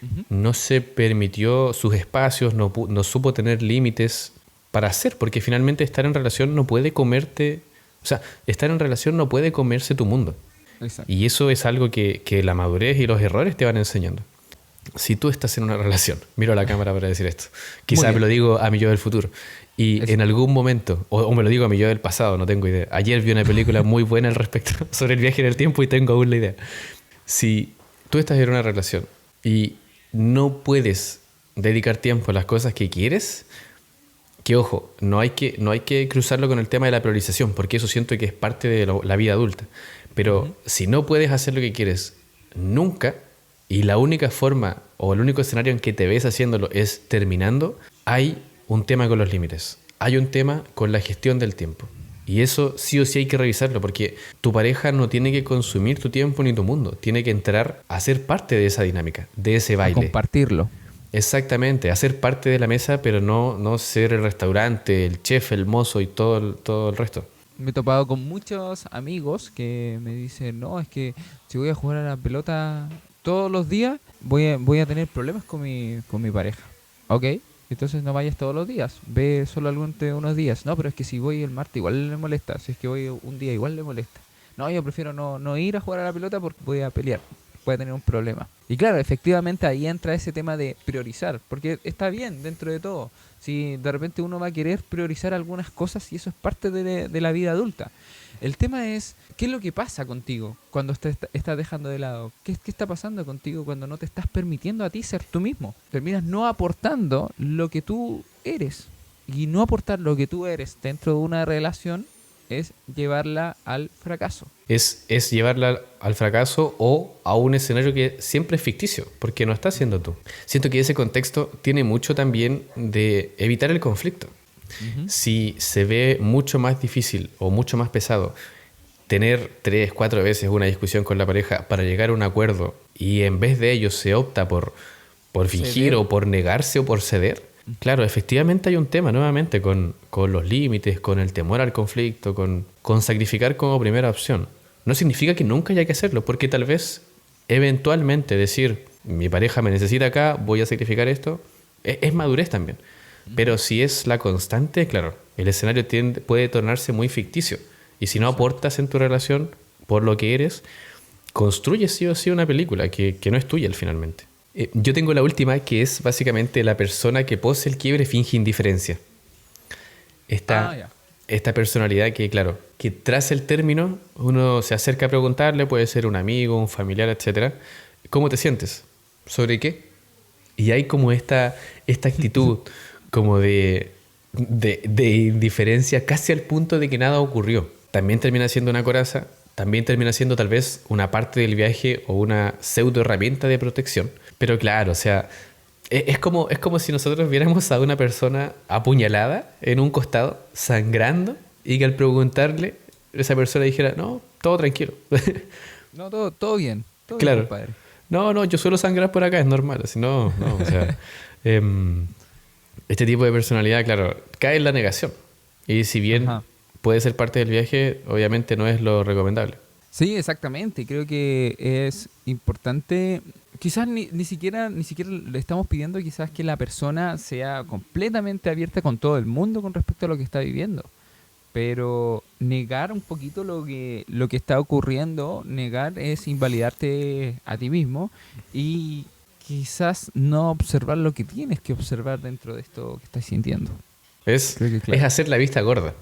Ujú. no se permitió sus espacios, no supo tener límites para hacer, porque finalmente estar en relación no puede comerte, o sea, estar en relación no puede comerse tu mundo. Exacto. Y eso es algo que la madurez y los errores te van enseñando. Si tú estás en una relación, miro a la cámara para decir esto, Muy quizás me bien. lo digo a mi yo del futuro, y Eso. en algún momento, o me lo digo a mi yo del pasado, no tengo idea. Ayer vi una película muy buena al respecto sobre el viaje en el tiempo y tengo aún la idea. Si tú estás en una relación y no puedes dedicar tiempo a las cosas que quieres, que ojo, no hay que cruzarlo con el tema de la priorización, porque eso siento que es parte de la vida adulta. Ujú. Pero si no puedes hacer lo que quieres nunca, y la única forma o el único escenario en que te ves haciéndolo es terminando, hay un tema con los límites. Hay un tema con la gestión del tiempo. Y eso sí o sí hay que revisarlo, porque tu pareja no tiene que consumir tu tiempo ni tu mundo, tiene que entrar a ser parte de esa dinámica, de ese A baile. compartirlo. Exactamente, hacer parte de la mesa, pero no ser el restaurante, el chef, el mozo y todo el resto. Me he topado con muchos amigos que me dicen, no, es que si voy a jugar a la pelota todos los días, voy a tener problemas con mi pareja. Ok, entonces no vayas todos los días, ve solamente unos días. No, pero es que si voy el martes igual le molesta, si es que voy un día igual le molesta. No, yo prefiero no ir a jugar a la pelota porque voy a pelear, voy a tener un problema. Y claro, efectivamente ahí entra ese tema de priorizar, porque está bien dentro de todo. Si de repente uno va a querer priorizar algunas cosas y eso es parte de la vida adulta. El tema es, ¿qué es lo que pasa contigo cuando estás dejando de lado? ¿Qué está pasando contigo cuando no te estás permitiendo a ti ser tú mismo? Terminas no aportando lo que tú eres. Y no aportar lo que tú eres dentro de una relación es llevarla al fracaso. Es llevarla al fracaso o a un escenario que siempre es ficticio, porque no estás siendo tú. Siento que ese contexto tiene mucho también de evitar el conflicto. Ujú. Si se ve mucho más difícil o mucho más pesado tener 3, 4 veces una discusión con la pareja para llegar a un acuerdo y en vez de ello se opta por fingir Ceder. o por negarse o por ceder, claro, efectivamente hay un tema nuevamente con los límites, con el temor al conflicto, con sacrificar como primera opción. No significa que nunca haya que hacerlo, porque tal vez eventualmente decir, mi pareja me necesita acá, voy a sacrificar esto, es madurez también. Pero si es la constante, claro, el escenario puede tornarse muy ficticio. Y si no Exacto. aportas en tu relación, por lo que eres, construyes sí o sí una película que no es tuya finalmente. Yo tengo la última, que es básicamente la persona que pose el quiebre finge indiferencia. Ya. Esta personalidad que, claro, que tras el término uno se acerca a preguntarle, puede ser un amigo, un familiar, etcétera, ¿cómo te sientes? ¿Sobre qué? Y hay como esta actitud como de indiferencia casi al punto de que nada ocurrió. También termina siendo una coraza, también termina siendo tal vez una parte del viaje o una pseudo herramienta de protección. Pero claro, o sea, es como si nosotros viéramos a una persona apuñalada en un costado, sangrando, y que al preguntarle, esa persona dijera, no, todo tranquilo. No, todo bien, Claro. compadre. No, yo suelo sangrar por acá, es normal. Así, o sea, em, este tipo de personalidad, claro, cae en la negación. Y si bien Ajá. puede ser parte del viaje, obviamente no es lo recomendable. Sí, exactamente. Creo que es importante. Quizás ni siquiera le estamos pidiendo quizás que la persona sea completamente abierta con todo el mundo con respecto a lo que está viviendo. Pero negar un poquito lo que está ocurriendo, negar es invalidarte a ti mismo y quizás no observar lo que tienes que observar dentro de esto que estás sintiendo. Creo que Es clave. hacer la vista gorda.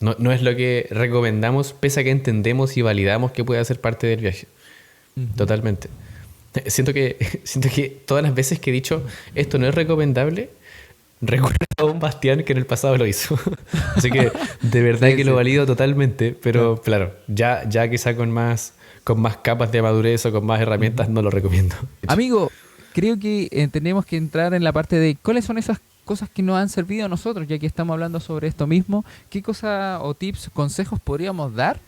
No es lo que recomendamos, pese a que entendemos y validamos que puede ser parte del viaje. Ujú. Totalmente. Siento que todas las veces que he dicho esto no es recomendable, recuerdo a un Bastián que en el pasado lo hizo. Así que de verdad Sí, que lo sí. valido totalmente, Claro. pero claro, ya quizá con más capas de madurez o con más herramientas Ujú. no lo recomiendo. Amigo, creo que tenemos que entrar en la parte de cuáles son esas cosas que nos han servido a nosotros, ya que estamos hablando sobre esto mismo. ¿Qué cosas o tips, consejos podríamos dar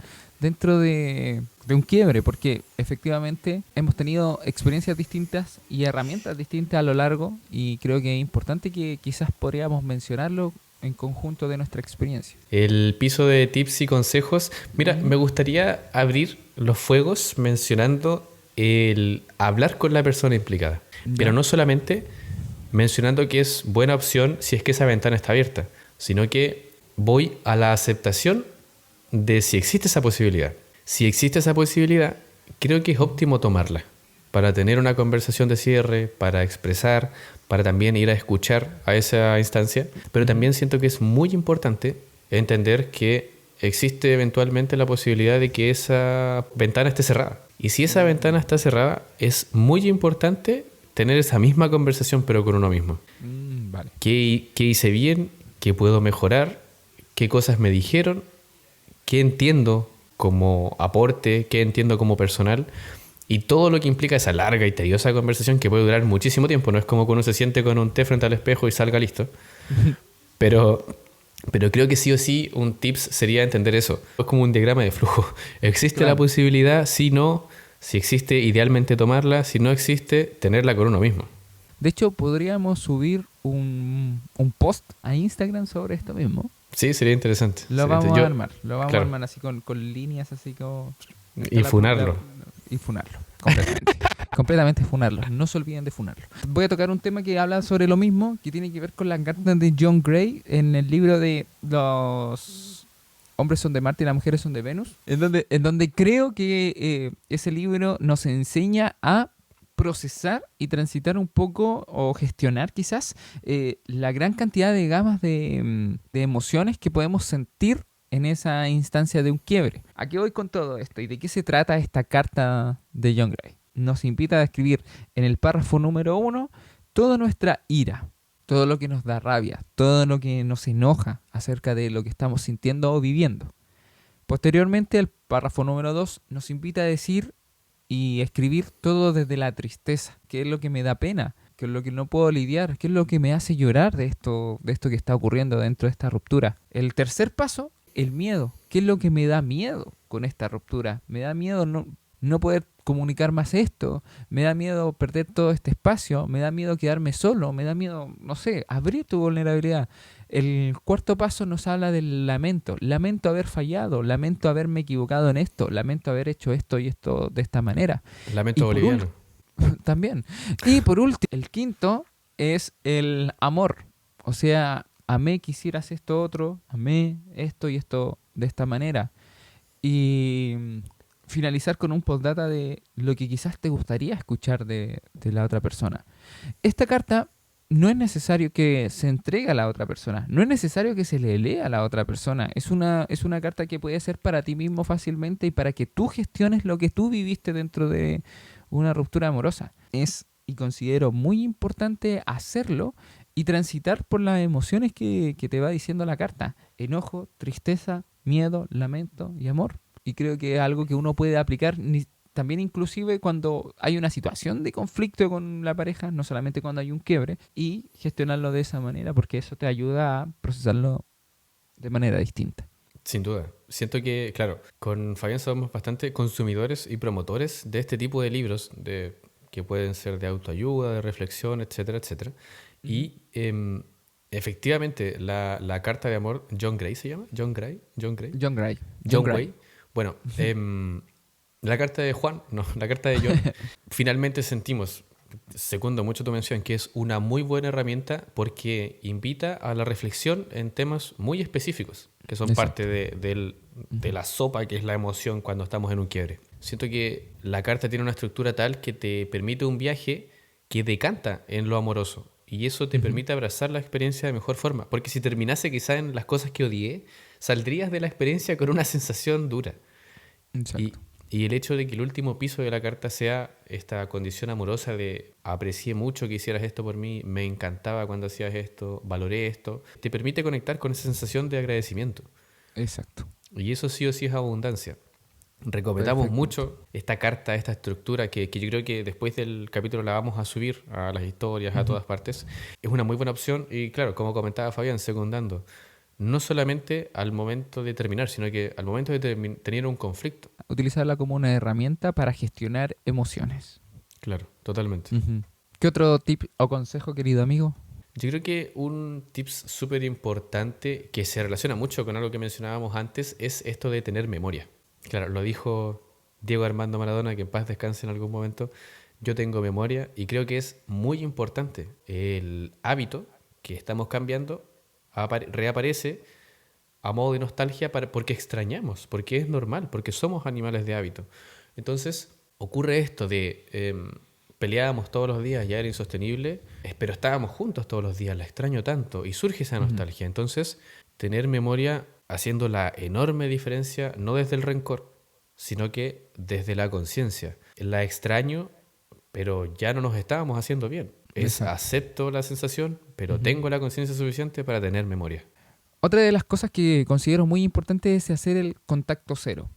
dentro de un quiebre? Porque efectivamente hemos tenido experiencias distintas y herramientas distintas a lo largo y creo que es importante que quizás podríamos mencionarlo en conjunto de nuestra experiencia. El piso de tips y consejos. Mira, Ujú. me gustaría abrir los fuegos mencionando el hablar con la persona implicada. Pero ¿Ya? no solamente mencionando que es buena opción si es que esa ventana está abierta, sino que voy a la aceptación de si existe esa posibilidad. Si existe esa posibilidad, creo que es óptimo tomarla para tener una conversación de cierre, para expresar, para también ir a escuchar a esa instancia, pero Ujú. también siento que es muy importante entender que existe eventualmente la posibilidad de que esa ventana esté cerrada. Y si esa ventana Mm. está cerrada, es muy importante tener esa misma conversación pero con uno mismo. Vale. ¿Qué hice bien? ¿Qué puedo mejorar? ¿Qué cosas me dijeron? ¿Qué entiendo como aporte? ¿Qué entiendo como personal? Y todo lo que implica esa larga y tediosa conversación que puede durar muchísimo tiempo. No es como que uno se siente con un té frente al espejo y salga listo. Pero, pero creo que sí o sí un tips sería entender eso. Es como un diagrama de flujo. ¿Existe la Claro. posibilidad? Si no. Si existe, idealmente tomarla. Si no existe, tenerla con uno mismo. De hecho, podríamos subir un post a Instagram sobre esto mismo. Sí, sería interesante. Lo vamos a Yo, armar. Lo vamos a claro. armar así con líneas, así como... Esta Y la, funarlo. y funarlo, completamente. Completamente funarlo. No se olviden de funarlo. Voy a tocar un tema que habla sobre lo mismo, que tiene que ver con las cartas de John Gray en el libro de Los hombres son de Marte y las mujeres son de Venus, en donde creo que ese libro nos enseña a procesar y transitar un poco o gestionar quizás la gran cantidad de gamas de emociones que podemos sentir en esa instancia de un quiebre. ¿A qué voy con todo esto y de qué se trata esta carta de John Gray? Nos invita a describir en el párrafo número 1 toda nuestra ira, todo lo que nos da rabia, todo lo que nos enoja acerca de lo que estamos sintiendo o viviendo. Posteriormente, el párrafo número 2 nos invita a decir y escribir todo desde la tristeza, qué es lo que me da pena, qué es lo que no puedo lidiar, qué es lo que me hace llorar de esto que está ocurriendo dentro de esta ruptura. El tercer paso, el miedo, qué es lo que me da miedo con esta ruptura. Me da miedo no poder comunicar más esto, me da miedo perder todo este espacio, me da miedo quedarme solo, me da miedo, no sé, abrir tu vulnerabilidad. El cuarto paso nos habla del lamento. Lamento haber fallado, lamento haberme equivocado en esto, lamento haber hecho esto y esto de esta manera. Y Lamento por boliviano. último, también. Y por último, el quinto es el amor. O sea, amé que hicieras esto otro, amé esto y esto de esta manera. Y finalizar con un postdata de lo que quizás te gustaría escuchar de la otra persona. Esta carta no es necesario que se entregue a la otra persona, no es necesario que se le lea a la otra persona. Es una carta que puede ser para ti mismo fácilmente y para que tú gestiones lo que tú viviste dentro de una ruptura amorosa. Es, y considero muy importante hacerlo y transitar por las emociones que te va diciendo la carta. Enojo, tristeza, miedo, lamento y amor. Y creo que es algo que uno puede aplicar también inclusive cuando hay una situación de conflicto con la pareja, no solamente cuando hay un quiebre, y gestionarlo de esa manera porque eso te ayuda a procesarlo de manera distinta. Sin duda. Siento que, claro, con Fabián somos bastante consumidores y promotores de este tipo de libros que pueden ser de autoayuda, de reflexión, etcétera, etcétera. Y efectivamente, la carta de amor, John Gray se llama, John Gray. John Gray. Bueno, la carta de Juan, no, la carta de John, finalmente sentimos, segundo mucho tu mención, que es una muy buena herramienta porque invita a la reflexión en temas muy específicos, que son parte de la sopa que es la emoción cuando estamos en un quiebre. Siento que la carta tiene una estructura tal que te permite un viaje que decanta en lo amoroso. Y eso te permite abrazar la experiencia de mejor forma. Porque si terminase quizá en las cosas que odié, saldrías de la experiencia con una sensación dura. Y el hecho de que el último piso de la carta sea esta condición amorosa de aprecié mucho que hicieras esto por mí, me encantaba cuando hacías esto, valoré esto, te permite conectar con esa sensación de agradecimiento. Exacto. Y eso sí o sí es abundancia. Recomendamos mucho esta carta, esta estructura que yo creo que después del capítulo la vamos a subir a las historias, a todas partes. Es una muy buena opción y claro, como comentaba Fabián, secundando, no solamente al momento de terminar, sino que al momento de tener un conflicto. Utilizarla como una herramienta para gestionar emociones. Claro, totalmente. ¿Qué otro tip o consejo, querido amigo? Yo creo que un tips súper importante que se relaciona mucho con algo que mencionábamos antes es esto de tener memoria. Claro, lo dijo Diego Armando Maradona, que en paz descanse en algún momento. Yo tengo memoria y creo que es muy importante. El hábito que estamos cambiando reaparece a modo de nostalgia porque extrañamos, porque es normal, porque somos animales de hábito. Entonces ocurre esto de peleábamos todos los días, ya era insostenible, pero estábamos juntos todos los días, la extraño tanto y surge esa nostalgia. Entonces tener memoria haciendo la enorme diferencia, no desde el rencor, sino que desde la conciencia. La extraño, pero ya no nos estábamos haciendo bien. Acepto la sensación, pero tengo la conciencia suficiente para tener memoria. Otra de las cosas que considero muy importante es hacer el contacto cero,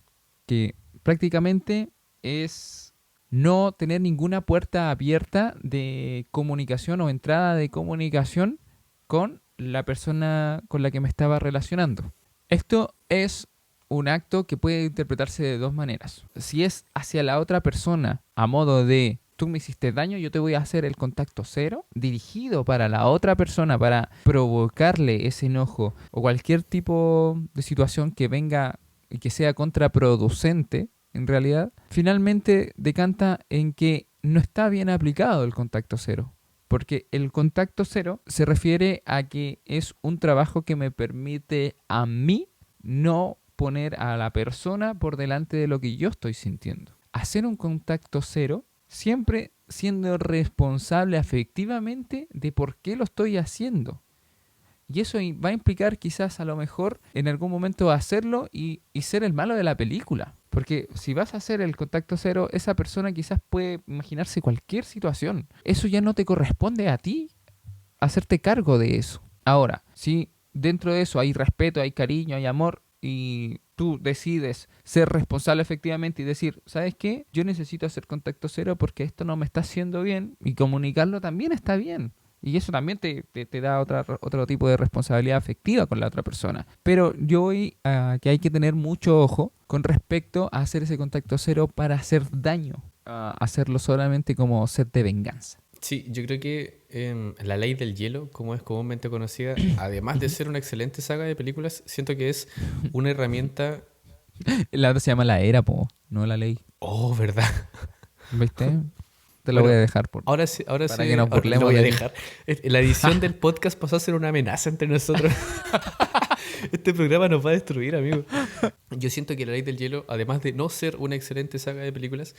que prácticamente es no tener ninguna puerta abierta de comunicación o entrada de comunicación con la persona con la que me estaba relacionando. Esto es un acto que puede interpretarse de dos maneras. Si es hacia la otra persona a modo de tú me hiciste daño, yo te voy a hacer el contacto cero, dirigido para la otra persona, para provocarle ese enojo o cualquier tipo de situación que venga y que sea contraproducente, en realidad, finalmente decanta en que no está bien aplicado el contacto cero. Porque el contacto cero se refiere a que es un trabajo que me permite a mí no poner a la persona por delante de lo que yo estoy sintiendo. Hacer un contacto cero siempre siendo responsable afectivamente de por qué lo estoy haciendo. Y eso va a implicar quizás a lo mejor en algún momento hacerlo y ser el malo de la película. Porque si vas a hacer el contacto cero, esa persona quizás puede imaginarse cualquier situación. Eso ya no te corresponde a ti hacerte cargo de eso. Ahora, si dentro de eso hay respeto, hay cariño, hay amor y tú decides ser responsable efectivamente y decir, ¿sabes qué? Yo necesito hacer contacto cero porque esto no me está haciendo bien y comunicarlo también está bien. Y eso también te da otro tipo de responsabilidad afectiva con la otra persona. Pero yo voy a que hay que tener mucho ojo con respecto a hacer ese contacto cero para hacer daño. A hacerlo solamente como sed de venganza. Sí, yo creo que La Ley del Hielo, como es comúnmente conocida, además de ser una excelente saga de películas, siento que es una herramienta... La otra se llama La Era, no La Ley. Oh, ¿verdad? ¿Viste? Te lo voy a dejar ahora sí, para que nos burlemos. Lo voy a dejar. La edición del podcast pasó a ser una amenaza entre nosotros. Este programa nos va a destruir, amigo. Yo siento que La Ley del Hielo, además de no ser una excelente saga de películas,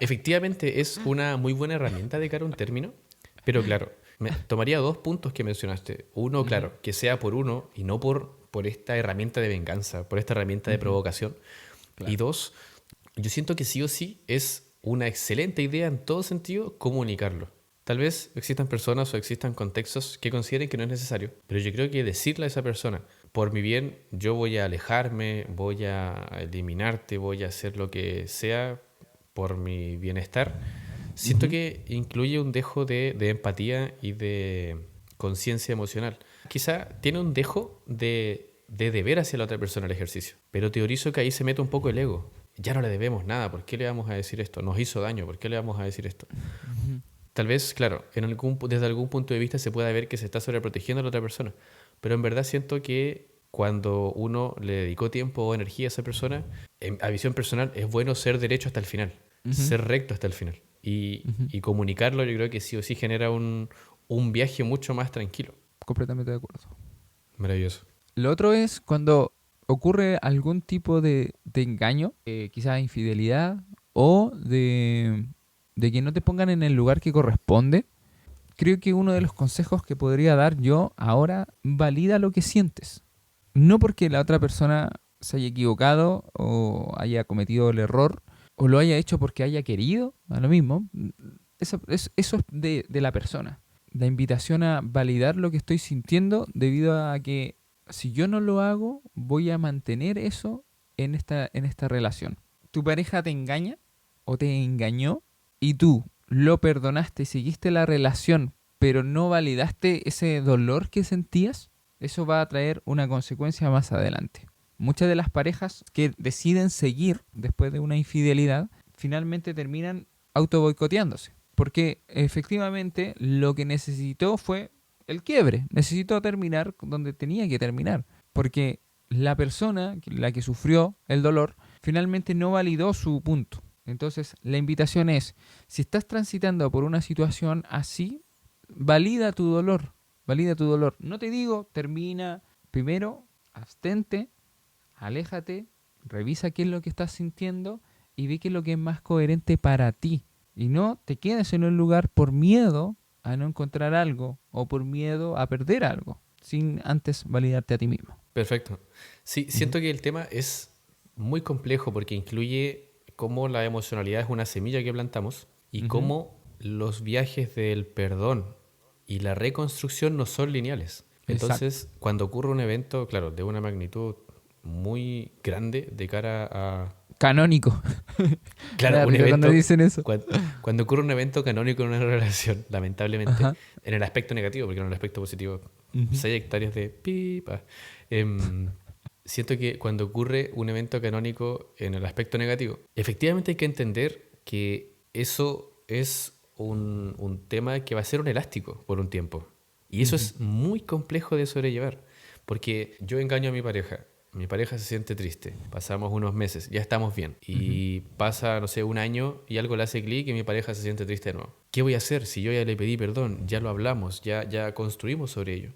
efectivamente es una muy buena herramienta de cara a un término. Pero claro, tomaría dos puntos que mencionaste. Uno, claro, que sea por uno y no por esta herramienta de venganza, por esta herramienta de provocación. Claro. Y dos, yo siento que sí o sí es una excelente idea en todo sentido comunicarlo. Tal vez existan personas o existan contextos que consideren que no es necesario, pero yo creo que decirle a esa persona, por mi bien, yo voy a alejarme, voy a eliminarte, voy a hacer lo que sea por mi bienestar, siento que incluye un dejo de empatía y de conciencia emocional. Quizá tiene un dejo de deber hacia la otra persona el ejercicio, pero teorizo que ahí se mete un poco el ego. Ya no le debemos nada, ¿por qué le vamos a decir esto? Nos hizo daño, ¿por qué le vamos a decir esto? Tal vez, claro, desde algún punto de vista se pueda ver que se está sobreprotegiendo a la otra persona, pero en verdad siento que cuando uno le dedicó tiempo o energía a esa persona, a visión personal es bueno ser derecho hasta el final, ser recto hasta el final. Y comunicarlo yo creo que sí o sí genera un viaje mucho más tranquilo. Completamente de acuerdo. Maravilloso. Lo otro es cuando ocurre algún tipo de engaño, quizás infidelidad o de que no te pongan en el lugar que corresponde. Creo que uno de los consejos que podría dar yo ahora, valida lo que sientes. No porque la otra persona se haya equivocado o haya cometido el error o lo haya hecho porque haya querido, a lo mismo. Eso es de la persona. La invitación a validar lo que estoy sintiendo debido a que si yo no lo hago, voy a mantener eso en esta relación. ¿Tu pareja te engaña o te engañó y tú lo perdonaste, seguiste la relación, pero no validaste ese dolor que sentías? Eso va a traer una consecuencia más adelante. Muchas de las parejas que deciden seguir después de una infidelidad finalmente terminan auto boicoteándose. Porque efectivamente lo que necesitó fue el quiebre. Necesitó terminar donde tenía que terminar. Porque la persona, la que sufrió el dolor, finalmente no validó su punto. Entonces la invitación es, si estás transitando por una situación así, valida tu dolor. Valida tu dolor. No te digo, termina. Primero, abstente, aléjate, revisa qué es lo que estás sintiendo y ve qué es lo que es más coherente para ti. Y no te quedes en un lugar por miedo a no encontrar algo o por miedo a perder algo, sin antes validarte a ti mismo. Perfecto. Sí, siento que el tema es muy complejo porque incluye cómo la emocionalidad es una semilla que plantamos y cómo los viajes del perdón y la reconstrucción no son lineales. Entonces, cuando ocurre un evento, claro, de una magnitud muy grande de cara a... Canónico. Claro, un evento, cuando dicen eso. Cuando ocurre un evento canónico en una relación, lamentablemente, en el aspecto negativo, porque en el aspecto positivo, 6 hectáreas de pipa. Siento que cuando ocurre un evento canónico en el aspecto negativo, efectivamente hay que entender que eso es un tema que va a ser un elástico por un tiempo. Y eso es muy complejo de sobrellevar, porque yo engaño a mi pareja se siente triste, pasamos unos meses, ya estamos bien, y pasa, no sé, un año y algo le hace clic y mi pareja se siente triste de nuevo. ¿Qué voy a hacer si yo ya le pedí perdón, ya lo hablamos, ya construimos sobre ello?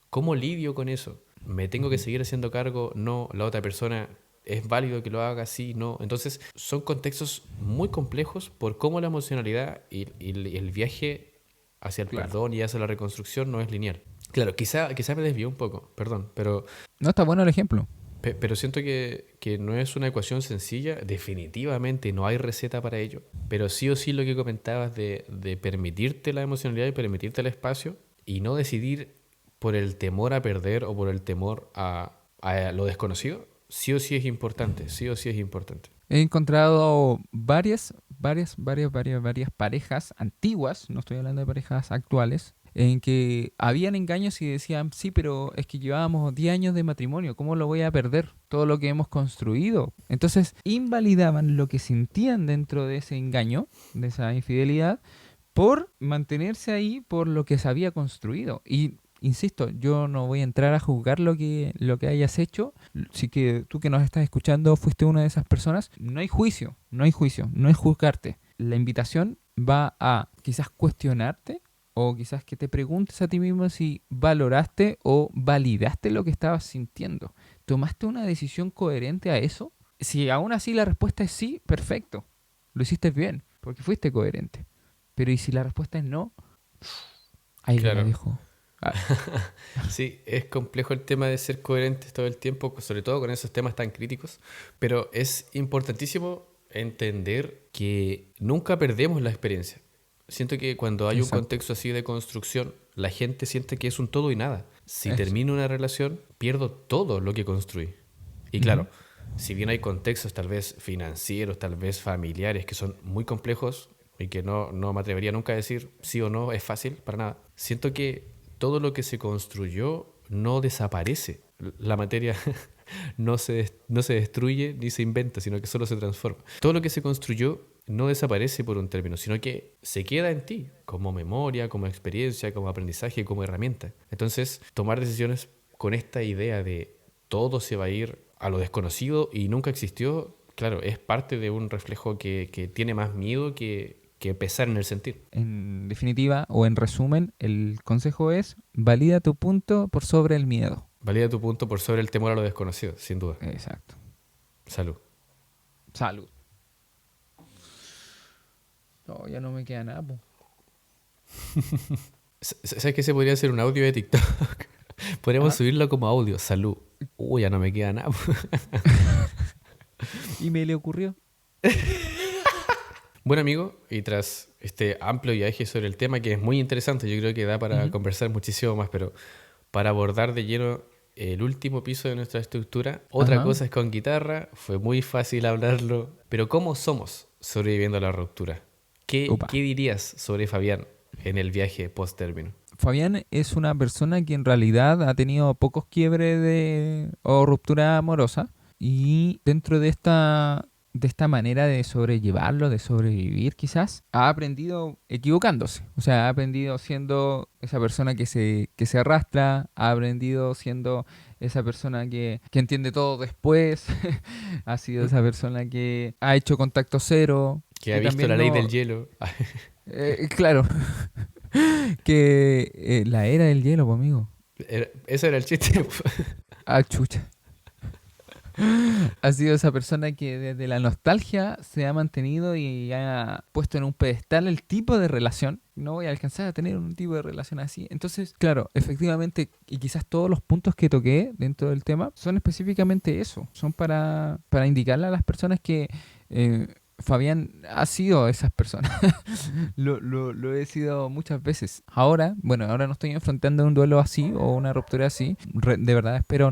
¿Cómo lidio con eso? ¿Me tengo que seguir haciendo cargo? No, la otra persona... ¿Es válido que lo haga? Sí, no. Entonces, son contextos muy complejos por cómo la emocionalidad y el viaje hacia el perdón y hacia la reconstrucción no es lineal. Claro, quizá me desvió un poco, perdón, pero... No, está bueno el ejemplo. Pero siento que no es una ecuación sencilla. Definitivamente no hay receta para ello. Pero sí o sí lo que comentabas de permitirte la emocionalidad y permitirte el espacio y no decidir por el temor a perder o por el temor a lo desconocido. Sí o sí es importante, sí o sí es importante. He encontrado varias parejas antiguas, no estoy hablando de parejas actuales, en que habían engaños y decían, sí, pero es que llevábamos 10 años de matrimonio, ¿cómo lo voy a perder? Todo lo que hemos construido. Entonces, invalidaban lo que sentían dentro de ese engaño, de esa infidelidad, por mantenerse ahí por lo que se había construido. Y insisto, yo no voy a entrar a juzgar lo que hayas hecho. Si que tú que nos estás escuchando fuiste una de esas personas, no hay juicio, no es juzgarte. La invitación va a quizás cuestionarte o quizás que te preguntes a ti mismo si valoraste o validaste lo que estabas sintiendo. ¿Tomaste una decisión coherente a eso? Si aún así la respuesta es sí, perfecto. Lo hiciste bien, porque fuiste coherente. Pero ¿y si la respuesta es no? Ahí te la Claro. dejo. Ah, Sí, es complejo el tema de ser coherentes todo el tiempo, sobre todo con esos temas tan críticos, pero es importantísimo entender que nunca perdemos la experiencia. Siento que cuando hay un exacto. contexto así de construcción, la gente siente que es un todo y nada. Si Eso. termino una relación, pierdo todo lo que construí. Y Ujú. claro, si bien hay contextos tal vez financieros, tal vez familiares, que son muy complejos y que no me atrevería nunca a decir sí o no es fácil, para nada, siento que todo lo que se construyó no desaparece. La materia no se destruye ni se inventa, sino que solo se transforma. Todo lo que se construyó no desaparece por un término, sino que se queda en ti, como memoria, como experiencia, como aprendizaje, como herramienta. Entonces, tomar decisiones con esta idea de todo se va a ir a lo desconocido y nunca existió, claro, es parte de un reflejo que tiene más miedo que pesar en el sentir. En definitiva, o en resumen, el consejo es valida tu punto por sobre el miedo. Valida tu punto por sobre el temor a lo desconocido, sin duda. Exacto. Salud. Salud. No, ya no me queda nada, po. ¿Sabes que se podría hacer un audio de TikTok? Podríamos ¿Ah? subirlo como audio. Salud. Uy, ya no me queda nada. Y me le ocurrió. Bueno, amigo, y tras este amplio viaje sobre el tema, que es muy interesante, yo creo que da para Ujú. conversar muchísimo más, pero para abordar de lleno el último piso de nuestra estructura, otra Ajá. cosa es con guitarra, fue muy fácil hablarlo, pero ¿cómo somos sobreviviendo a la ruptura? Opa. ¿Qué dirías sobre Fabián en el viaje post-término? Fabián es una persona que en realidad ha tenido pocos quiebres o ruptura amorosa y dentro de esta manera de sobrellevarlo, de sobrevivir quizás, ha aprendido equivocándose. O sea, ha aprendido siendo esa persona que se arrastra, ha aprendido siendo esa persona que entiende todo después, ha sido esa persona que ha hecho contacto cero, Que ha que visto la también ley no... del hielo. claro, que la era del hielo, pues, amigo. Ese era el chiste. Ah, chucha. Ha sido esa persona que desde la nostalgia se ha mantenido y ha puesto en un pedestal el tipo de relación. No voy a alcanzar a tener un tipo de relación así. Entonces, claro, efectivamente, y quizás todos los puntos que toqué dentro del tema son específicamente eso. Son para indicarle a las personas que Fabián ha sido esas personas. Lo he sido muchas veces. Ahora, bueno, ahora no estoy enfrentando un duelo así o una ruptura así. De verdad espero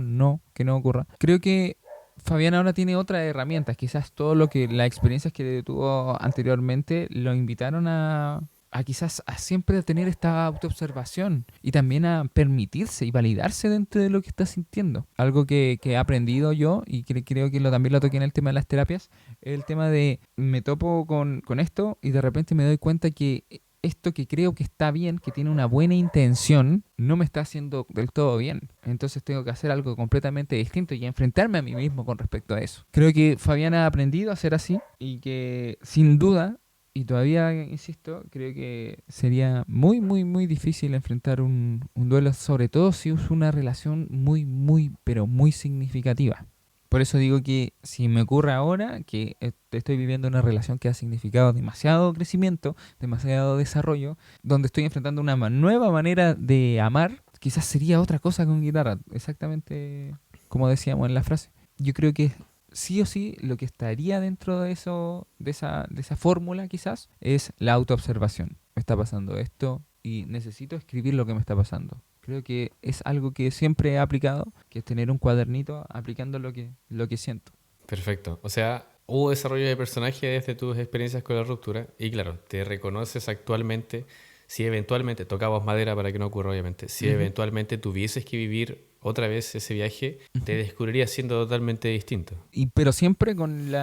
que no ocurra. Creo que Fabián ahora tiene otras herramientas. Quizás todo lo que las experiencias que tuvo anteriormente lo invitaron a quizás a siempre tener esta autoobservación y también a permitirse y validarse dentro de lo que está sintiendo. Algo que he aprendido yo y que creo que también lo toqué en el tema de las terapias, es el tema de me topo con esto y de repente me doy cuenta que esto que creo que está bien, que tiene una buena intención, no me está haciendo del todo bien. Entonces tengo que hacer algo completamente distinto y enfrentarme a mí mismo con respecto a eso. Creo que Fabián ha aprendido a ser así y que sin duda, y todavía insisto, creo que sería muy, muy, muy difícil enfrentar un duelo, sobre todo si es una relación muy, muy, pero muy significativa. Por eso digo que si me ocurre ahora que estoy viviendo una relación que ha significado demasiado crecimiento, demasiado desarrollo, donde estoy enfrentando una nueva manera de amar, quizás sería otra cosa con guitarra, exactamente como decíamos en la frase. Yo creo que sí o sí lo que estaría dentro de eso, de esa fórmula quizás, es la autoobservación. Me está pasando esto y necesito escribir lo que me está pasando. Creo que es algo que siempre he aplicado, que es tener un cuadernito aplicando lo que siento. Perfecto. O sea, hubo desarrollo de personaje desde tus experiencias con la ruptura y claro, te reconoces actualmente, si eventualmente, tocamos madera para que no ocurra obviamente, si Ujú, eventualmente tuvieses que vivir otra vez ese viaje, te ujú. descubrirías siendo totalmente distinto. Pero siempre con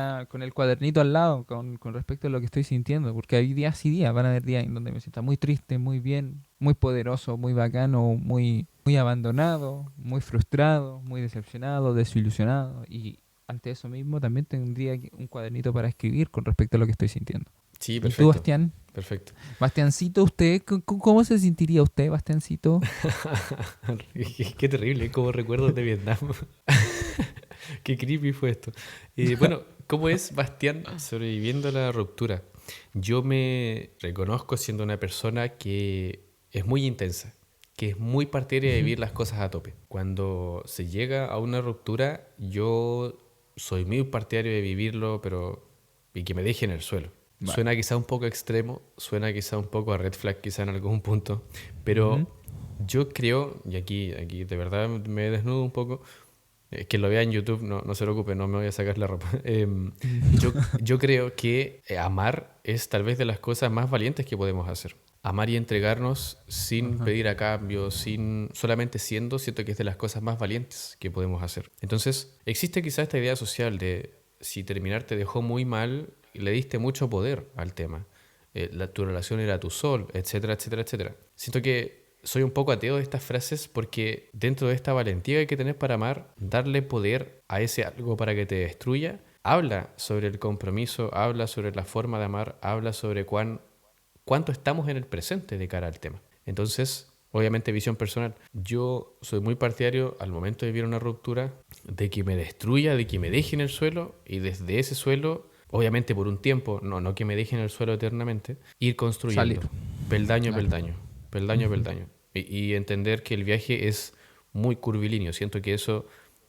el cuadernito al lado, con respecto a lo que estoy sintiendo, porque hay días y días, van a haber días en donde me sienta muy triste, muy bien, muy poderoso, muy bacano, muy abandonado, muy frustrado, muy decepcionado, desilusionado, y ante eso mismo también tendría un cuadernito para escribir con respecto a lo que estoy sintiendo. Sí, ¿Y tú, perfecto. Bastián? Perfecto. Bastiancito, ¿usted cómo se sentiría usted, Bastiancito? Qué terrible, como recuerdos de Vietnam. Qué creepy fue esto. Bueno, ¿cómo es Bastián sobreviviendo a la ruptura? Yo me reconozco siendo una persona que es muy intensa, que es muy partidaria de Ujú. vivir las cosas a tope. Cuando se llega a una ruptura, yo soy muy partidario de vivirlo, pero y que me deje en el suelo. Vale. Suena quizá un poco extremo, suena quizá un poco a red flag quizá en algún punto, Ujú. pero yo creo, y aquí de verdad me desnudo un poco, que lo vea en YouTube, no se preocupe, no me voy a sacar la ropa. Yo creo que amar es tal vez de las cosas más valientes que podemos hacer. Amar y entregarnos sin Ajá. pedir a cambio, sin solamente siendo, siento que es de las cosas más valientes que podemos hacer. Entonces, existe quizá esta idea social de si terminar te dejó muy mal, le diste mucho poder al tema. Tu relación era tu sol, etcétera, etcétera, etcétera. Siento que soy un poco ateo de estas frases porque dentro de esta valentía que hay que tener para amar, darle poder a ese algo para que te destruya, habla sobre el compromiso, habla sobre la forma de amar, habla sobre cuánto estamos en el presente de cara al tema. Entonces, obviamente visión personal, yo soy muy partidario al momento de vivir una ruptura de que me destruya, de que me deje en el suelo y desde ese suelo, obviamente por un tiempo, no que me deje en el suelo eternamente, ir Salir. construyendo, peldaño a Claro. peldaño, peldaño a Ujú. peldaño. Y entender que el viaje es muy curvilíneo. Siento que eso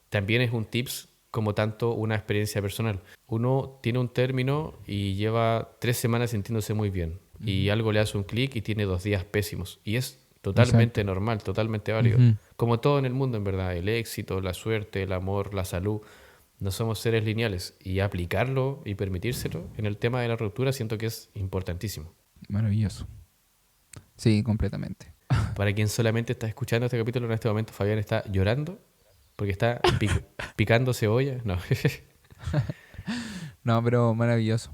también es un tips como tanto una experiencia personal. Uno tiene un término y lleva 3 semanas sintiéndose muy bien y Ujú. algo le hace un clic y tiene 2 días pésimos. Y es totalmente Exacto. normal, totalmente válido. Ujú. Como todo en el mundo, en verdad, el éxito, la suerte, el amor, la salud, no somos seres lineales y aplicarlo y permitírselo en el tema de la ruptura siento que es importantísimo. Maravilloso. Sí, completamente. Para quien solamente está escuchando este capítulo en este momento, Fabián está llorando porque está picando cebolla. No. No, pero maravilloso.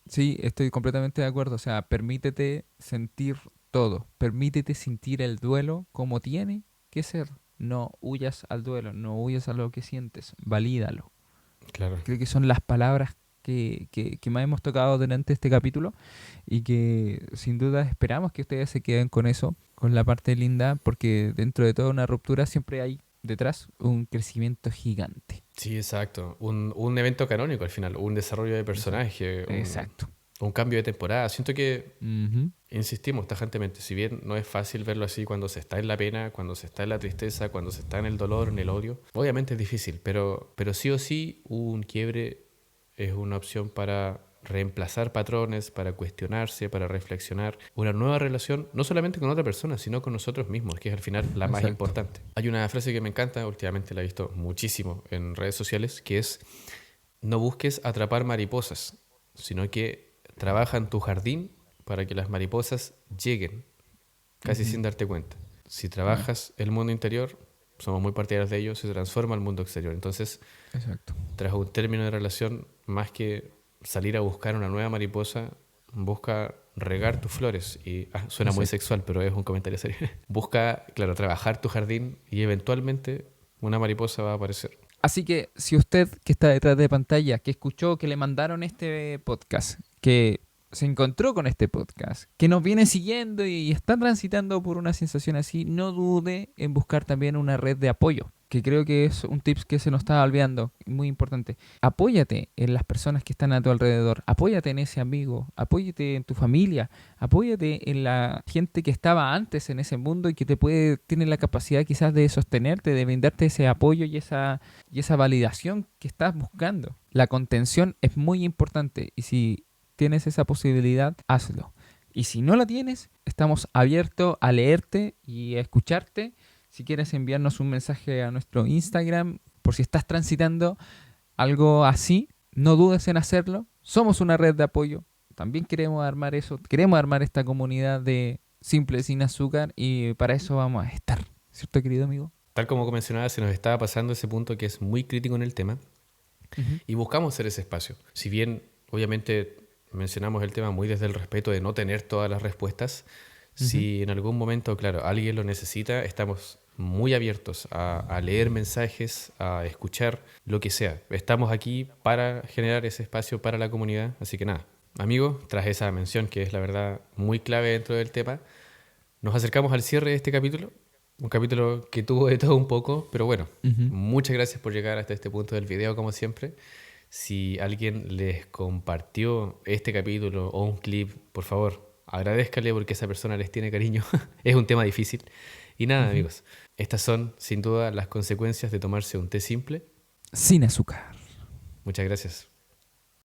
Sí, estoy completamente de acuerdo. O sea, permítete sentir todo. Permítete sentir el duelo como tiene que ser. No huyas al duelo, no huyas a lo que sientes. Valídalo. Claro. Creo que son las palabras que más hemos tocado durante este capítulo y que sin duda esperamos que ustedes se queden con eso, con la parte linda, porque dentro de toda una ruptura siempre hay detrás un crecimiento gigante. Sí, exacto. Un evento canónico al final, un desarrollo de Exacto. personaje, Exacto. un cambio de temporada. Siento que, Ujú. insistimos tajantemente, si bien no es fácil verlo así cuando se está en la pena, cuando se está en la tristeza, cuando se está en el dolor, en el odio, obviamente es difícil, pero sí o sí un quiebre es una opción para reemplazar patrones, para cuestionarse, para reflexionar, una nueva relación, no solamente con otra persona, sino con nosotros mismos, que es al final la más Exacto. importante. Hay una frase que me encanta, últimamente la he visto muchísimo en redes sociales, que es, no busques atrapar mariposas, sino que trabaja en tu jardín para que las mariposas lleguen, casi Ujú. sin darte cuenta. Si Claro. trabajas el mundo interior, somos muy partidarios de ello, se transforma el mundo exterior. Entonces, Exacto. tras un término de relación, más que salir a buscar una nueva mariposa, busca regar tus flores. Y suena muy Exacto. sexual, pero es un comentario serio. Busca, claro, trabajar tu jardín y eventualmente una mariposa va a aparecer. Así que si usted que está detrás de pantalla, que escuchó que le mandaron este podcast, que se encontró con este podcast, que nos viene siguiendo y está transitando por una sensación así, no dude en buscar también una red de apoyo, que creo que es un tips que se nos está olvidando, muy importante. Apóyate en las personas que están a tu alrededor, apóyate en ese amigo, apóyate en tu familia, apóyate en la gente que estaba antes en ese mundo y que tiene la capacidad quizás de sostenerte, de brindarte ese apoyo y esa validación que estás buscando. La contención es muy importante y si tienes esa posibilidad, hazlo. Y si no la tienes, estamos abiertos a leerte y a escucharte. Si quieres enviarnos un mensaje a nuestro Instagram, por si estás transitando algo así, no dudes en hacerlo. Somos una red de apoyo. También queremos armar eso. Queremos armar esta comunidad de Simple Sin Azúcar y para eso vamos a estar. ¿Cierto, querido amigo? Tal como mencionaba, se nos estaba pasando ese punto que es muy crítico en el tema Ujú. y buscamos hacer ese espacio. Si bien, obviamente, mencionamos el tema muy desde el respeto de no tener todas las respuestas, Ujú. si en algún momento, claro, alguien lo necesita, estamos muy abiertos a leer mensajes, a escuchar lo que sea. Estamos aquí para generar ese espacio para la comunidad, así que nada, amigos, tras esa mención que es la verdad muy clave dentro del tema, nos acercamos al cierre de este capítulo. Un capítulo que tuvo de todo un poco, pero bueno, Ujú. muchas gracias por llegar hasta este punto del video, como siempre. Si alguien les compartió este capítulo o un clip, por favor, agradézcale porque esa persona les tiene cariño. Es un tema difícil. Y nada, Ujú. amigos, estas son sin duda las consecuencias de tomarse un té simple. Sin azúcar. Muchas gracias.